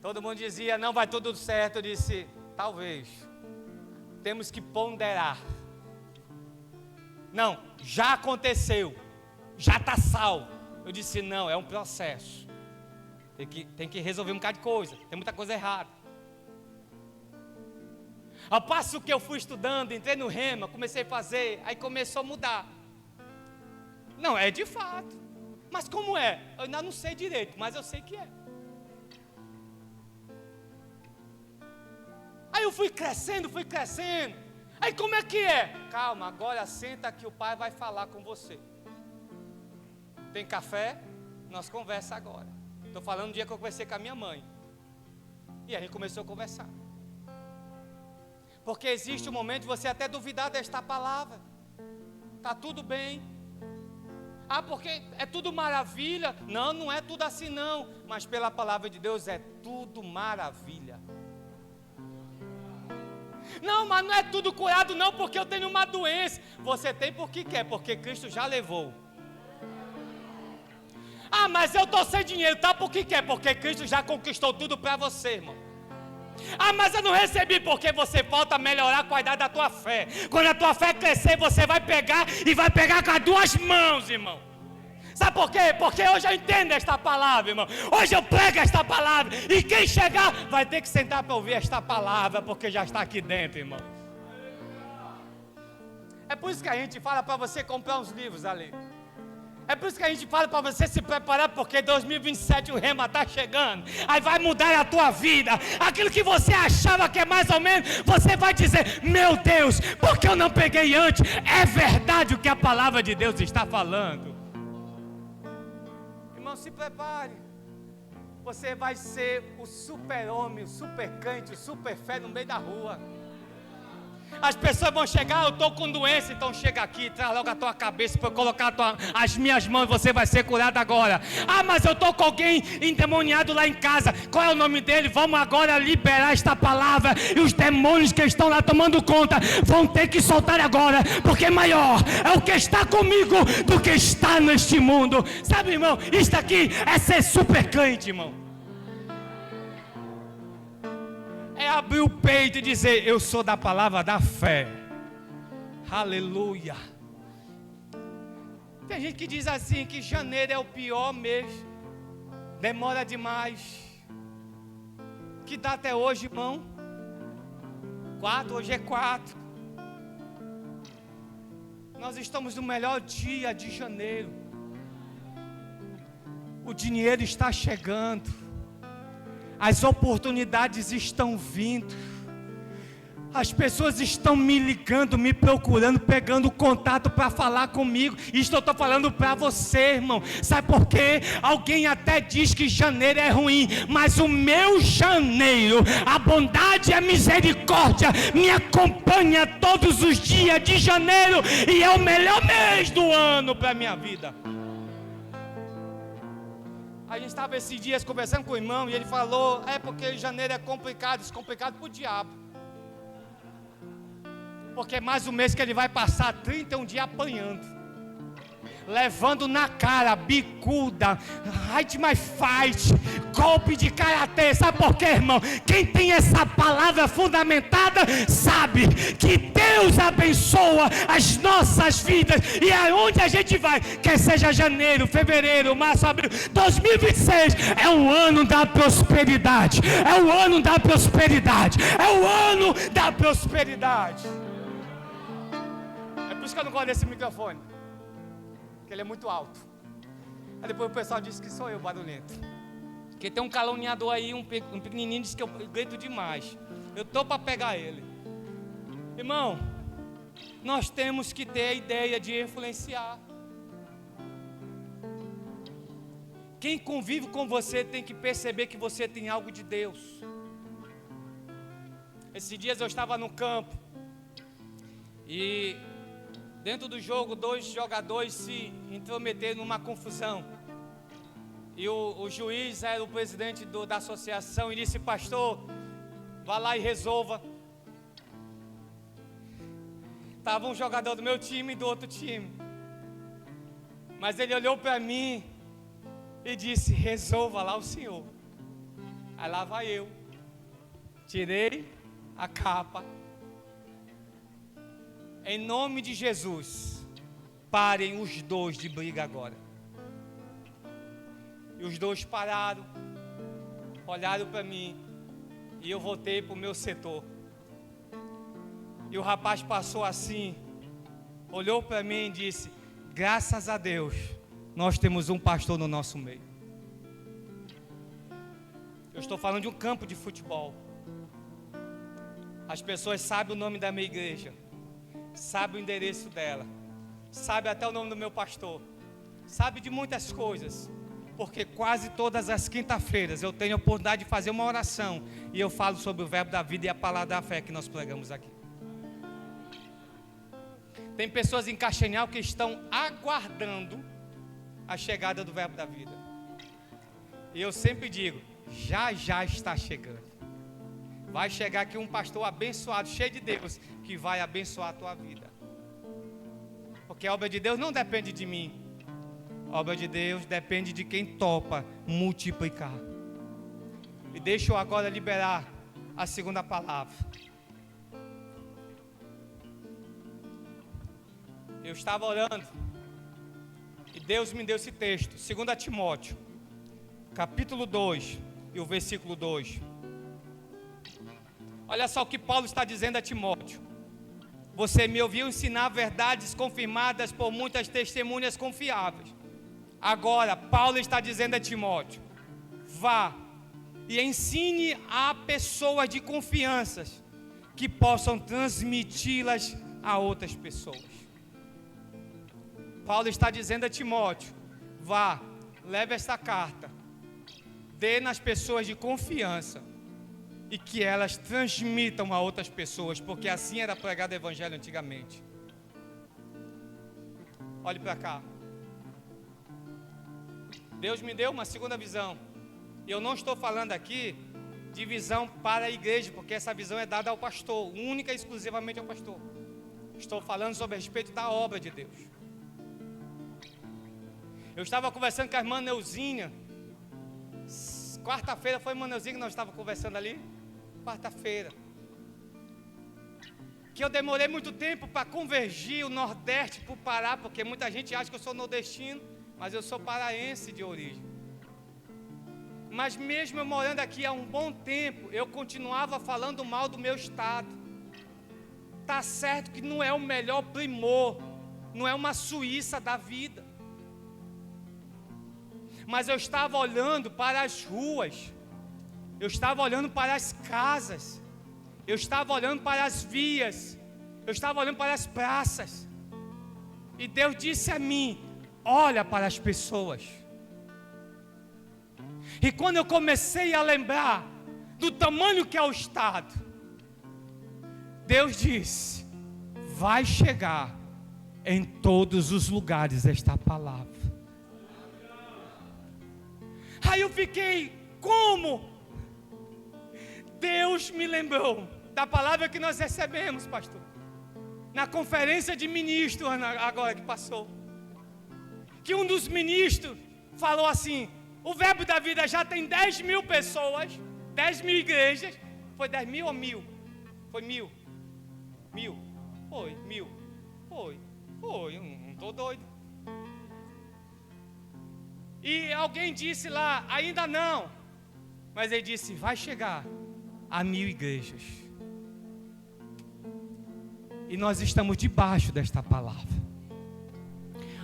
Todo mundo dizia, não vai tudo certo. Eu disse, talvez. Temos que ponderar. Não, já aconteceu, já está salvo. Eu disse, não, é um processo. Tem que resolver um bocado de coisa, tem muita coisa errada. Ao passo que eu fui estudando, entrei no Rema, comecei a fazer, aí começou a mudar. Não, é de fato. Mas como é? Eu ainda não sei direito, mas eu sei que é. Aí eu fui crescendo. Aí como é que é? Calma, agora senta que o pai vai falar com você. Tem café? Nós conversa agora. Estou falando do dia que eu conversei com a minha mãe. E a gente começou a conversar. Porque existe um momento de você até duvidar desta palavra. Está tudo bem. Ah, porque é tudo maravilha. Não, não é tudo assim não. Mas pela palavra de Deus é tudo maravilha. Não, mas não é tudo curado não, porque eu tenho uma doença. Você tem porque quer, porque Cristo já levou. Ah, mas eu estou sem dinheiro, tá? Porque quer, porque Cristo já conquistou tudo para você, irmão. Ah, mas eu não recebi, porque você falta melhorar a qualidade da tua fé. Quando a tua fé crescer, você vai pegar e vai pegar com as duas mãos, irmão. Sabe por quê? Porque hoje eu entendo esta palavra, irmão. Hoje eu prego esta palavra. E quem chegar vai ter que sentar para ouvir esta palavra, porque já está aqui dentro, irmão. É por isso que a gente fala para você comprar uns livros ali. É por isso que a gente fala para você se preparar, porque 2027 o Rema está chegando. Aí vai mudar a tua vida. Aquilo que você achava que é mais ou menos, você vai dizer, meu Deus, por que eu não peguei antes? É verdade o que a palavra de Deus está falando. Irmão, se prepare. Você vai ser o super-homem, o super-crente, o super-fé no meio da rua. As pessoas vão chegar, eu estou com doença, então chega aqui, traz logo a tua cabeça para eu colocar as minhas mãos, você vai ser curado agora. Ah, mas eu estou com alguém endemoniado lá em casa, qual é o nome dele? Vamos agora liberar esta palavra, e os demônios que estão lá tomando conta, vão ter que soltar agora, porque maior é o que está comigo, do que está neste mundo. Sabe, irmão, isto aqui é ser super crente, irmão. É abrir o peito e dizer, eu sou da palavra da fé. Aleluia. Tem gente que diz assim, que janeiro é o pior mês. Demora demais. Que data é hoje, irmão? 4, hoje é 4. Nós estamos no melhor dia de janeiro. O dinheiro está chegando. As oportunidades estão vindo. As pessoas estão me ligando, me procurando, pegando contato para falar comigo. Isto eu estou falando para você, irmão. Sabe por quê? Alguém até diz que janeiro é ruim, mas o meu janeiro, a bondade e a misericórdia me acompanha todos os dias de janeiro, e é o melhor mês do ano para a minha vida. A gente estava esses dias conversando com o irmão, e ele falou, porque janeiro é complicado, descomplicado para o diabo. Porque é mais um mês que ele vai passar 31 dias apanhando, levando na cara, bicuda, hide my fight, golpe de karatê. Sabe por quê, irmão? Quem tem essa palavra fundamentada, sabe que Deus abençoa as nossas vidas, e aonde a gente vai, quer seja janeiro, fevereiro, março, abril, 2026, é o ano da prosperidade, é o ano da prosperidade, é o ano da prosperidade. É por isso que eu não gosto desse microfone, porque ele é muito alto. Aí depois o pessoal disse que sou eu barulhento. Porque tem um caluniador aí, um pequenininho, disse que eu grito demais. Eu estou para pegar ele. Irmão, nós temos que ter a ideia de influenciar. Quem convive com você tem que perceber que você tem algo de Deus. Esses dias eu estava no campo, e dentro do jogo, 2 jogadores se intrometeram numa confusão. E o juiz era o presidente da associação e disse, pastor, vá lá e resolva. Estava um jogador do meu time e do outro time. Mas ele olhou para mim e disse, resolva lá o senhor. Aí lá vai eu. Tirei a capa. Em nome de Jesus, parem os dois de briga agora. E os dois pararam, olharam para mim, e eu voltei para o meu setor. E o rapaz passou assim, olhou para mim e disse: graças a Deus, nós temos um pastor no nosso meio. Eu estou falando de um campo de futebol. As pessoas sabem o nome da minha igreja, sabem o endereço dela, sabem até o nome do meu pastor, sabem de muitas coisas, porque quase todas as quinta-feiras eu tenho a oportunidade de fazer uma oração e eu falo sobre o verbo da vida e a palavra da fé que nós pregamos aqui. Tem pessoas em Castanhal que estão aguardando a chegada do verbo da vida. E eu sempre digo, já está chegando. Vai chegar aqui um pastor abençoado, cheio de Deus, que vai abençoar a tua vida. Porque a obra de Deus não depende de mim. A obra de Deus depende de quem topa multiplicar. E deixa eu agora liberar a segunda palavra. Eu estava orando e Deus me deu esse texto, 2 Timóteo, capítulo 2 e o versículo 2. Olha só o que Paulo está dizendo a Timóteo: você me ouviu ensinar verdades confirmadas por muitas testemunhas confiáveis. Agora, Paulo está dizendo a Timóteo: vá e ensine a pessoas de confiança que possam transmiti-las a outras pessoas. Paulo está dizendo a Timóteo: vá, leve esta carta, dê nas pessoas de confiança e que elas transmitam a outras pessoas, porque assim era pregado o evangelho antigamente. Olhe para cá. Deus me deu uma segunda visão. E eu não estou falando aqui de visão para a igreja, porque essa visão é dada ao pastor, única e exclusivamente ao pastor. Estou falando sobre a respeito da obra de Deus. Eu estava conversando com a irmã Neuzinha. Quarta-feira foi a irmã Neuzinha que nós estávamos conversando ali. Quarta-feira. Que eu demorei muito tempo para convergir o Nordeste para o Pará, porque muita gente acha que eu sou nordestino, mas eu sou paraense de origem. Mas mesmo eu morando aqui há um bom tempo, eu continuava falando mal do meu estado. Tá certo que não é o melhor primor, não é uma Suíça da vida. Mas eu estava olhando para as ruas, eu estava olhando para as casas, eu estava olhando para as vias, eu estava olhando para as praças. E Deus disse a mim: olha para as pessoas. E quando eu comecei a lembrar do tamanho que é o estado, Deus disse: vai chegar em todos os lugares esta palavra. Aí eu fiquei, como? Deus me lembrou da palavra que nós recebemos, pastor, na conferência de ministros agora que passou, que um dos ministros falou assim: o verbo da vida já tem 10 mil pessoas, 10 mil igrejas. Foi 10 mil ou mil? Foi mil? Mil? Foi, mil? Foi, não estou doido. E alguém disse lá: ainda não. Mas ele disse: vai chegar a 1000 igrejas. E nós estamos debaixo desta palavra.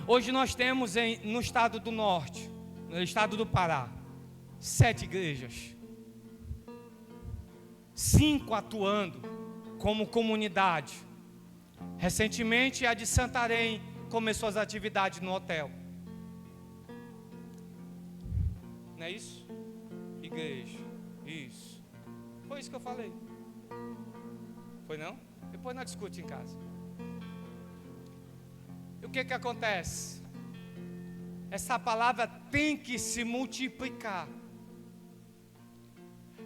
Hoje nós temos no estado do Norte, no estado do Pará, 7 igrejas. 5 atuando como comunidade. Recentemente a de Santarém começou as atividades no hotel. Não é isso? Igreja. Isso. Foi isso que eu falei. Foi não? Depois nós discutimos em casa. E o que acontece? Essa palavra tem que se multiplicar.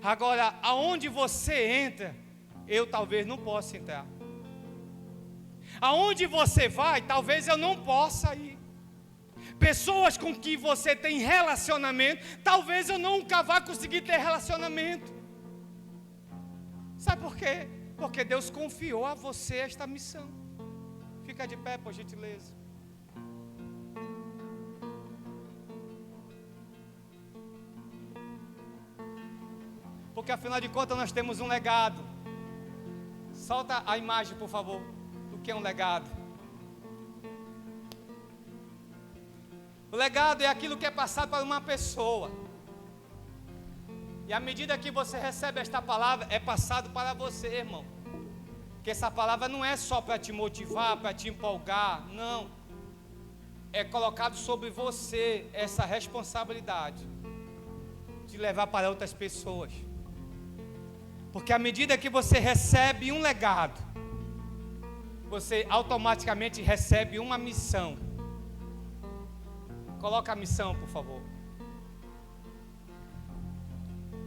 Agora, aonde você entra, eu talvez não possa entrar. Aonde você vai, talvez eu não possa ir. Pessoas com que você tem relacionamento, talvez eu nunca vá conseguir ter relacionamento. Sabe por quê? Porque Deus confiou a você esta missão. Fica de pé, por gentileza. porque afinal de contas nós temos um legado. Solta a imagem, por favor, do que é um legado. O legado é aquilo que é passado para uma pessoa. E à medida que você recebe esta palavra, é passado para você, irmão. Porque essa palavra não é só para te motivar, para te empolgar, não. É colocado sobre você essa responsabilidade de levar para outras pessoas. Porque à medida que você recebe um legado, você automaticamente recebe uma missão. Coloca a missão, por favor.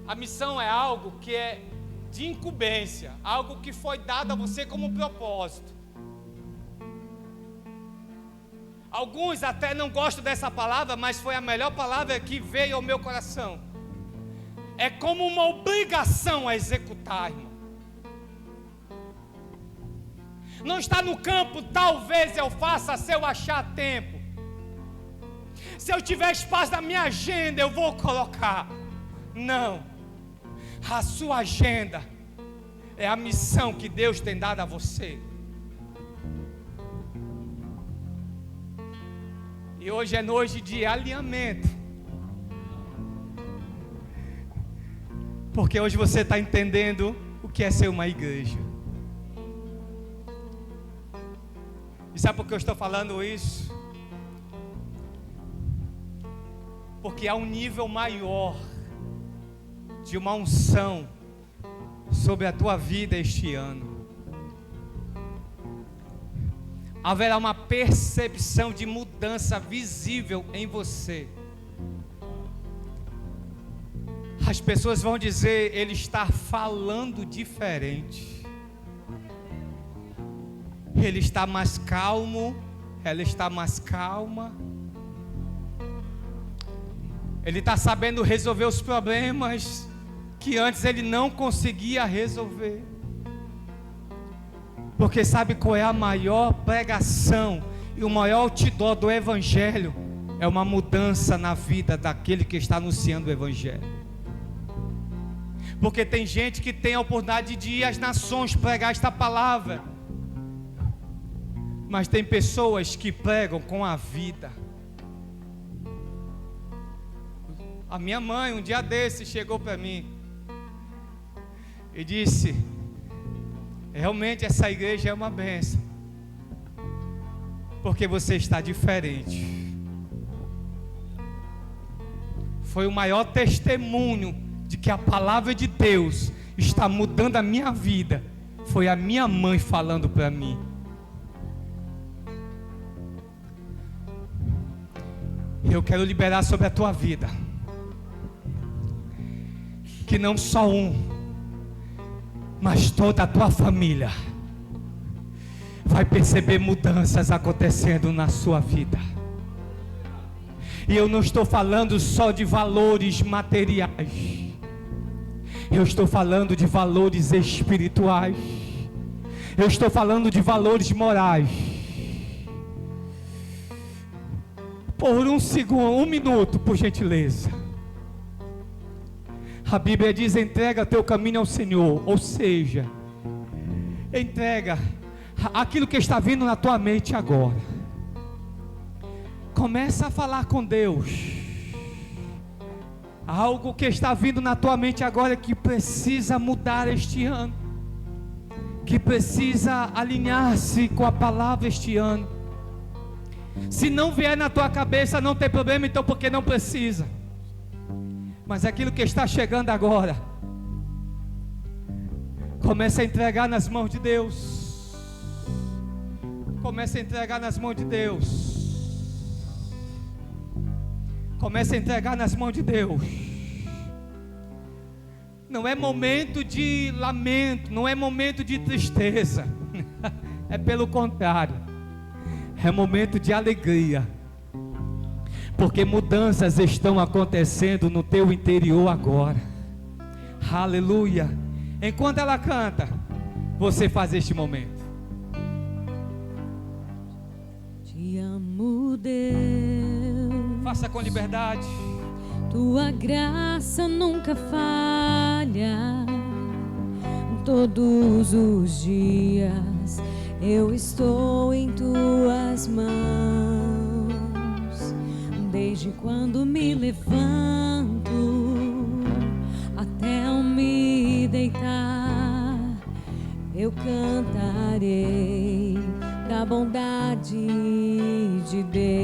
A missão é algo que é de incumbência, algo que foi dado a você como propósito. Alguns até não gostam dessa palavra, mas foi a melhor palavra que veio ao meu coração. É como uma obrigação a executar, irmão. Não está no campo, talvez eu faça se eu achar tempo. Se eu tiver espaço na minha agenda, eu vou colocar. Não. A sua agenda é a missão que Deus tem dado a você. E hoje é noite de alinhamento. Porque hoje você está entendendo o que é ser uma igreja. E sabe por que eu estou falando isso? Porque há um nível maior de uma unção sobre a tua vida este ano. Haverá uma percepção de mudança visível em você. As pessoas vão dizer, ele está falando diferente. Ele está mais calmo, ela está mais calma. Ele está sabendo resolver os problemas que antes ele não conseguia resolver. Porque sabe qual é a maior pregação e o maior outdoor do Evangelho? É uma mudança na vida daquele que está anunciando o Evangelho. Porque tem gente que tem a oportunidade de ir às nações pregar esta palavra, mas tem pessoas que pregam com a vida. A minha mãe, um dia desse, chegou para mim e disse: realmente essa igreja é uma bênção, porque você está diferente. Foi o maior testemunho de que a palavra de Deus está mudando a minha vida. Foi a minha mãe falando para mim. Eu quero liberar sobre a tua vida que não só um, mas toda a tua família vai perceber mudanças acontecendo na sua vida. E eu não estou falando só de valores materiais. Eu estou falando de valores espirituais. Eu estou falando de valores morais. Por um segundo, um minuto, por gentileza. A Bíblia diz: entrega teu caminho ao Senhor. Ou seja, entrega aquilo que está vindo na tua mente agora. Começa a falar com Deus. Algo que está vindo na tua mente agora que precisa mudar este ano, que precisa alinhar-se com a palavra este ano. Se não vier na tua cabeça, não tem problema, então, porque não precisa. Mas aquilo que está chegando agora, comece a entregar nas mãos de Deus. Comece a entregar nas mãos de Deus. Comece a entregar nas mãos de Deus. Não é momento de lamento, não é momento de tristeza. É pelo contrário, é momento de alegria. Porque mudanças estão acontecendo no teu interior agora. Aleluia. Enquanto ela canta, você faz este momento. Te amo, Deus. Faça com liberdade. Tua graça nunca falhará. batalhar. Todos os dias eu estou em tuas mãos. Desde quando me levanto até eu me deitar, eu cantarei da bondade de Deus.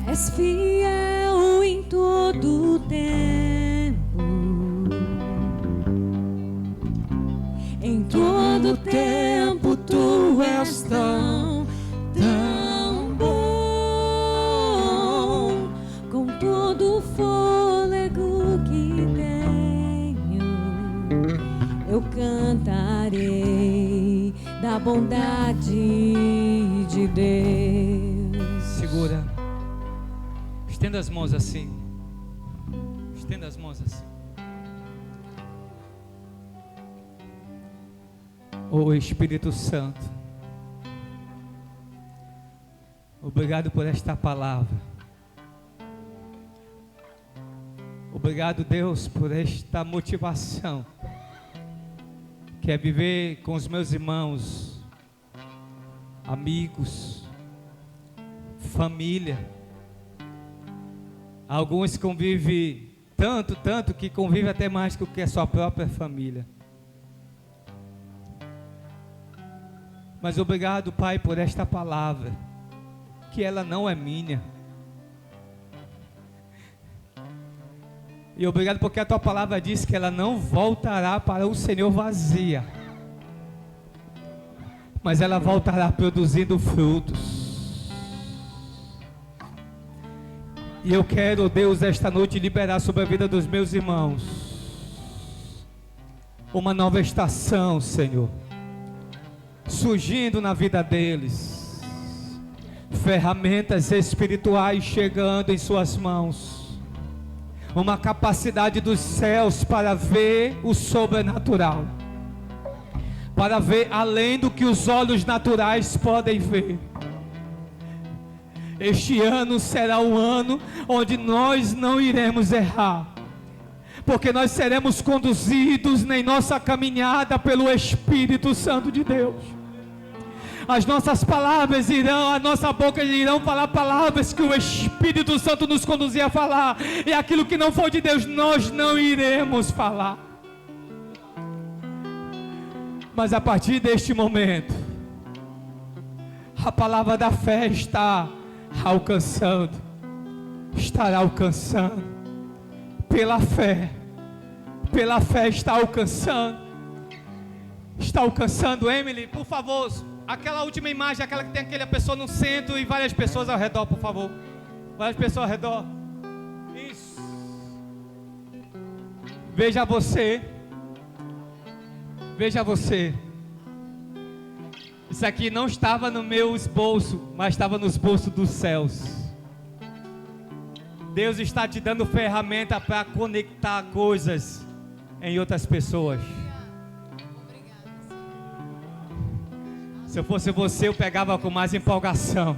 És fiel em todo tempo, em todo tempo tu és tão bom. Com todo o fôlego que tenho, eu cantarei da bondade de Deus. Segura. Estenda as mãos assim. Estenda as mãos assim. Ô Espírito Santo, obrigado por esta palavra. Obrigado, Deus, por esta motivação, que é viver com os meus irmãos, amigos, família. Alguns convivem tanto que convivem até mais do que a sua própria família. Mas obrigado, Pai, por esta palavra, que ela não é minha. E obrigado porque a tua palavra diz que ela não voltará para o Senhor vazia, mas ela voltará produzindo frutos. E eu quero, Deus, esta noite liberar sobre a vida dos meus irmãos uma nova estação, Senhor, surgindo na vida deles, ferramentas espirituais chegando em suas mãos, uma capacidade dos céus para ver o sobrenatural, para ver além do que os olhos naturais podem ver. Este ano será o ano onde nós não iremos errar, porque nós seremos conduzidos em nossa caminhada pelo Espírito Santo de Deus. As nossas palavras irão, a nossa boca irão falar palavras que o Espírito Santo nos conduzia a falar, e aquilo que não for de Deus nós não iremos falar. Mas a partir deste momento, a palavra da fé estará alcançando, pela fé está alcançando. Emily, por favor, aquela última imagem, aquela que tem aquela pessoa no centro e várias pessoas ao redor, por favor, várias pessoas ao redor, isso, veja você, isso aqui não estava no meu esboço, mas estava nos bolsos dos céus. Deus está te dando ferramenta para conectar coisas em outras pessoas. Se eu fosse você, eu pegava com mais empolgação,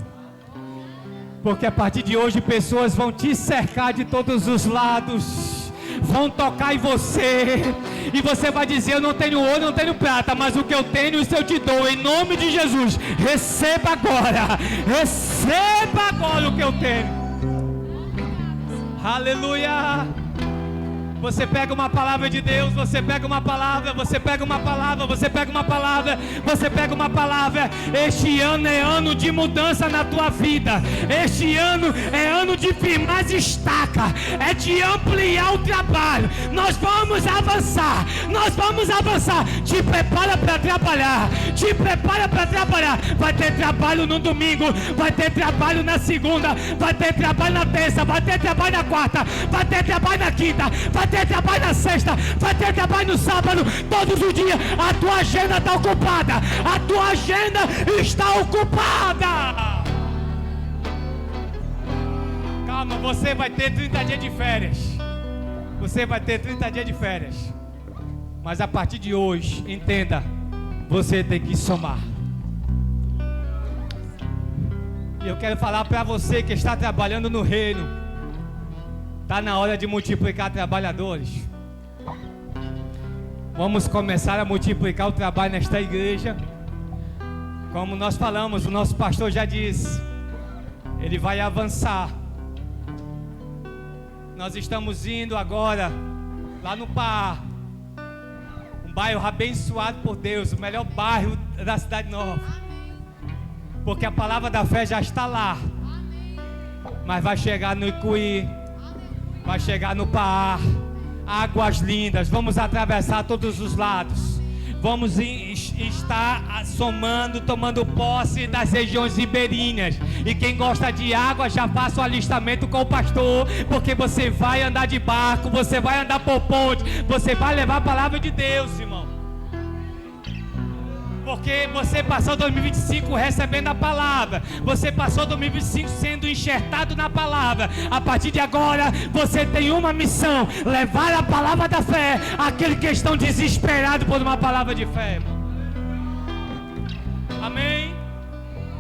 porque a partir de hoje pessoas vão te cercar de todos os lados, vão tocar em você, e você vai dizer: eu não tenho ouro, não tenho prata, mas o que eu tenho, isso eu te dou, em nome de Jesus. Receba agora o que eu tenho. Aleluia. Você pega uma palavra de Deus, você pega uma palavra. Este ano é ano de mudança na tua vida. Este ano é ano de firmar as estacas, é de ampliar o trabalho. Nós vamos avançar. Te prepara para trabalhar. Vai ter trabalho no domingo, vai ter trabalho na segunda, vai ter trabalho na terça, vai ter trabalho na quarta, vai ter trabalho na quinta, vai ter trabalho na sexta, vai ter trabalho no sábado, todos os dias. A tua agenda está ocupada. Calma, você vai ter 30 dias de férias. Mas a partir de hoje, entenda, você tem que somar. E eu quero falar para você que está trabalhando no reino, Está na hora de multiplicar trabalhadores. Vamos começar a multiplicar o trabalho nesta igreja. Como nós falamos, o nosso pastor já disse, ele vai avançar. Nós estamos indo agora lá no Pará, um bairro abençoado por Deus, o melhor bairro da Cidade Nova, porque a palavra da fé já está lá, mas vai chegar no Icuí, vai chegar no Pará. Águas lindas, vamos atravessar todos os lados, vamos estar somando, tomando posse das regiões ribeirinhas. E quem gosta de água, já faça o alistamento com o pastor, porque você vai andar de barco, você vai andar por ponte, você vai levar a palavra de Deus, irmão. Porque você passou 2025 recebendo a palavra, você passou 2025 sendo enxertado na palavra. A partir de agora você tem uma missão: levar a palavra da fé àqueles que estão desesperados por uma palavra de fé, irmão. Amém?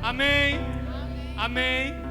Amém? Amém?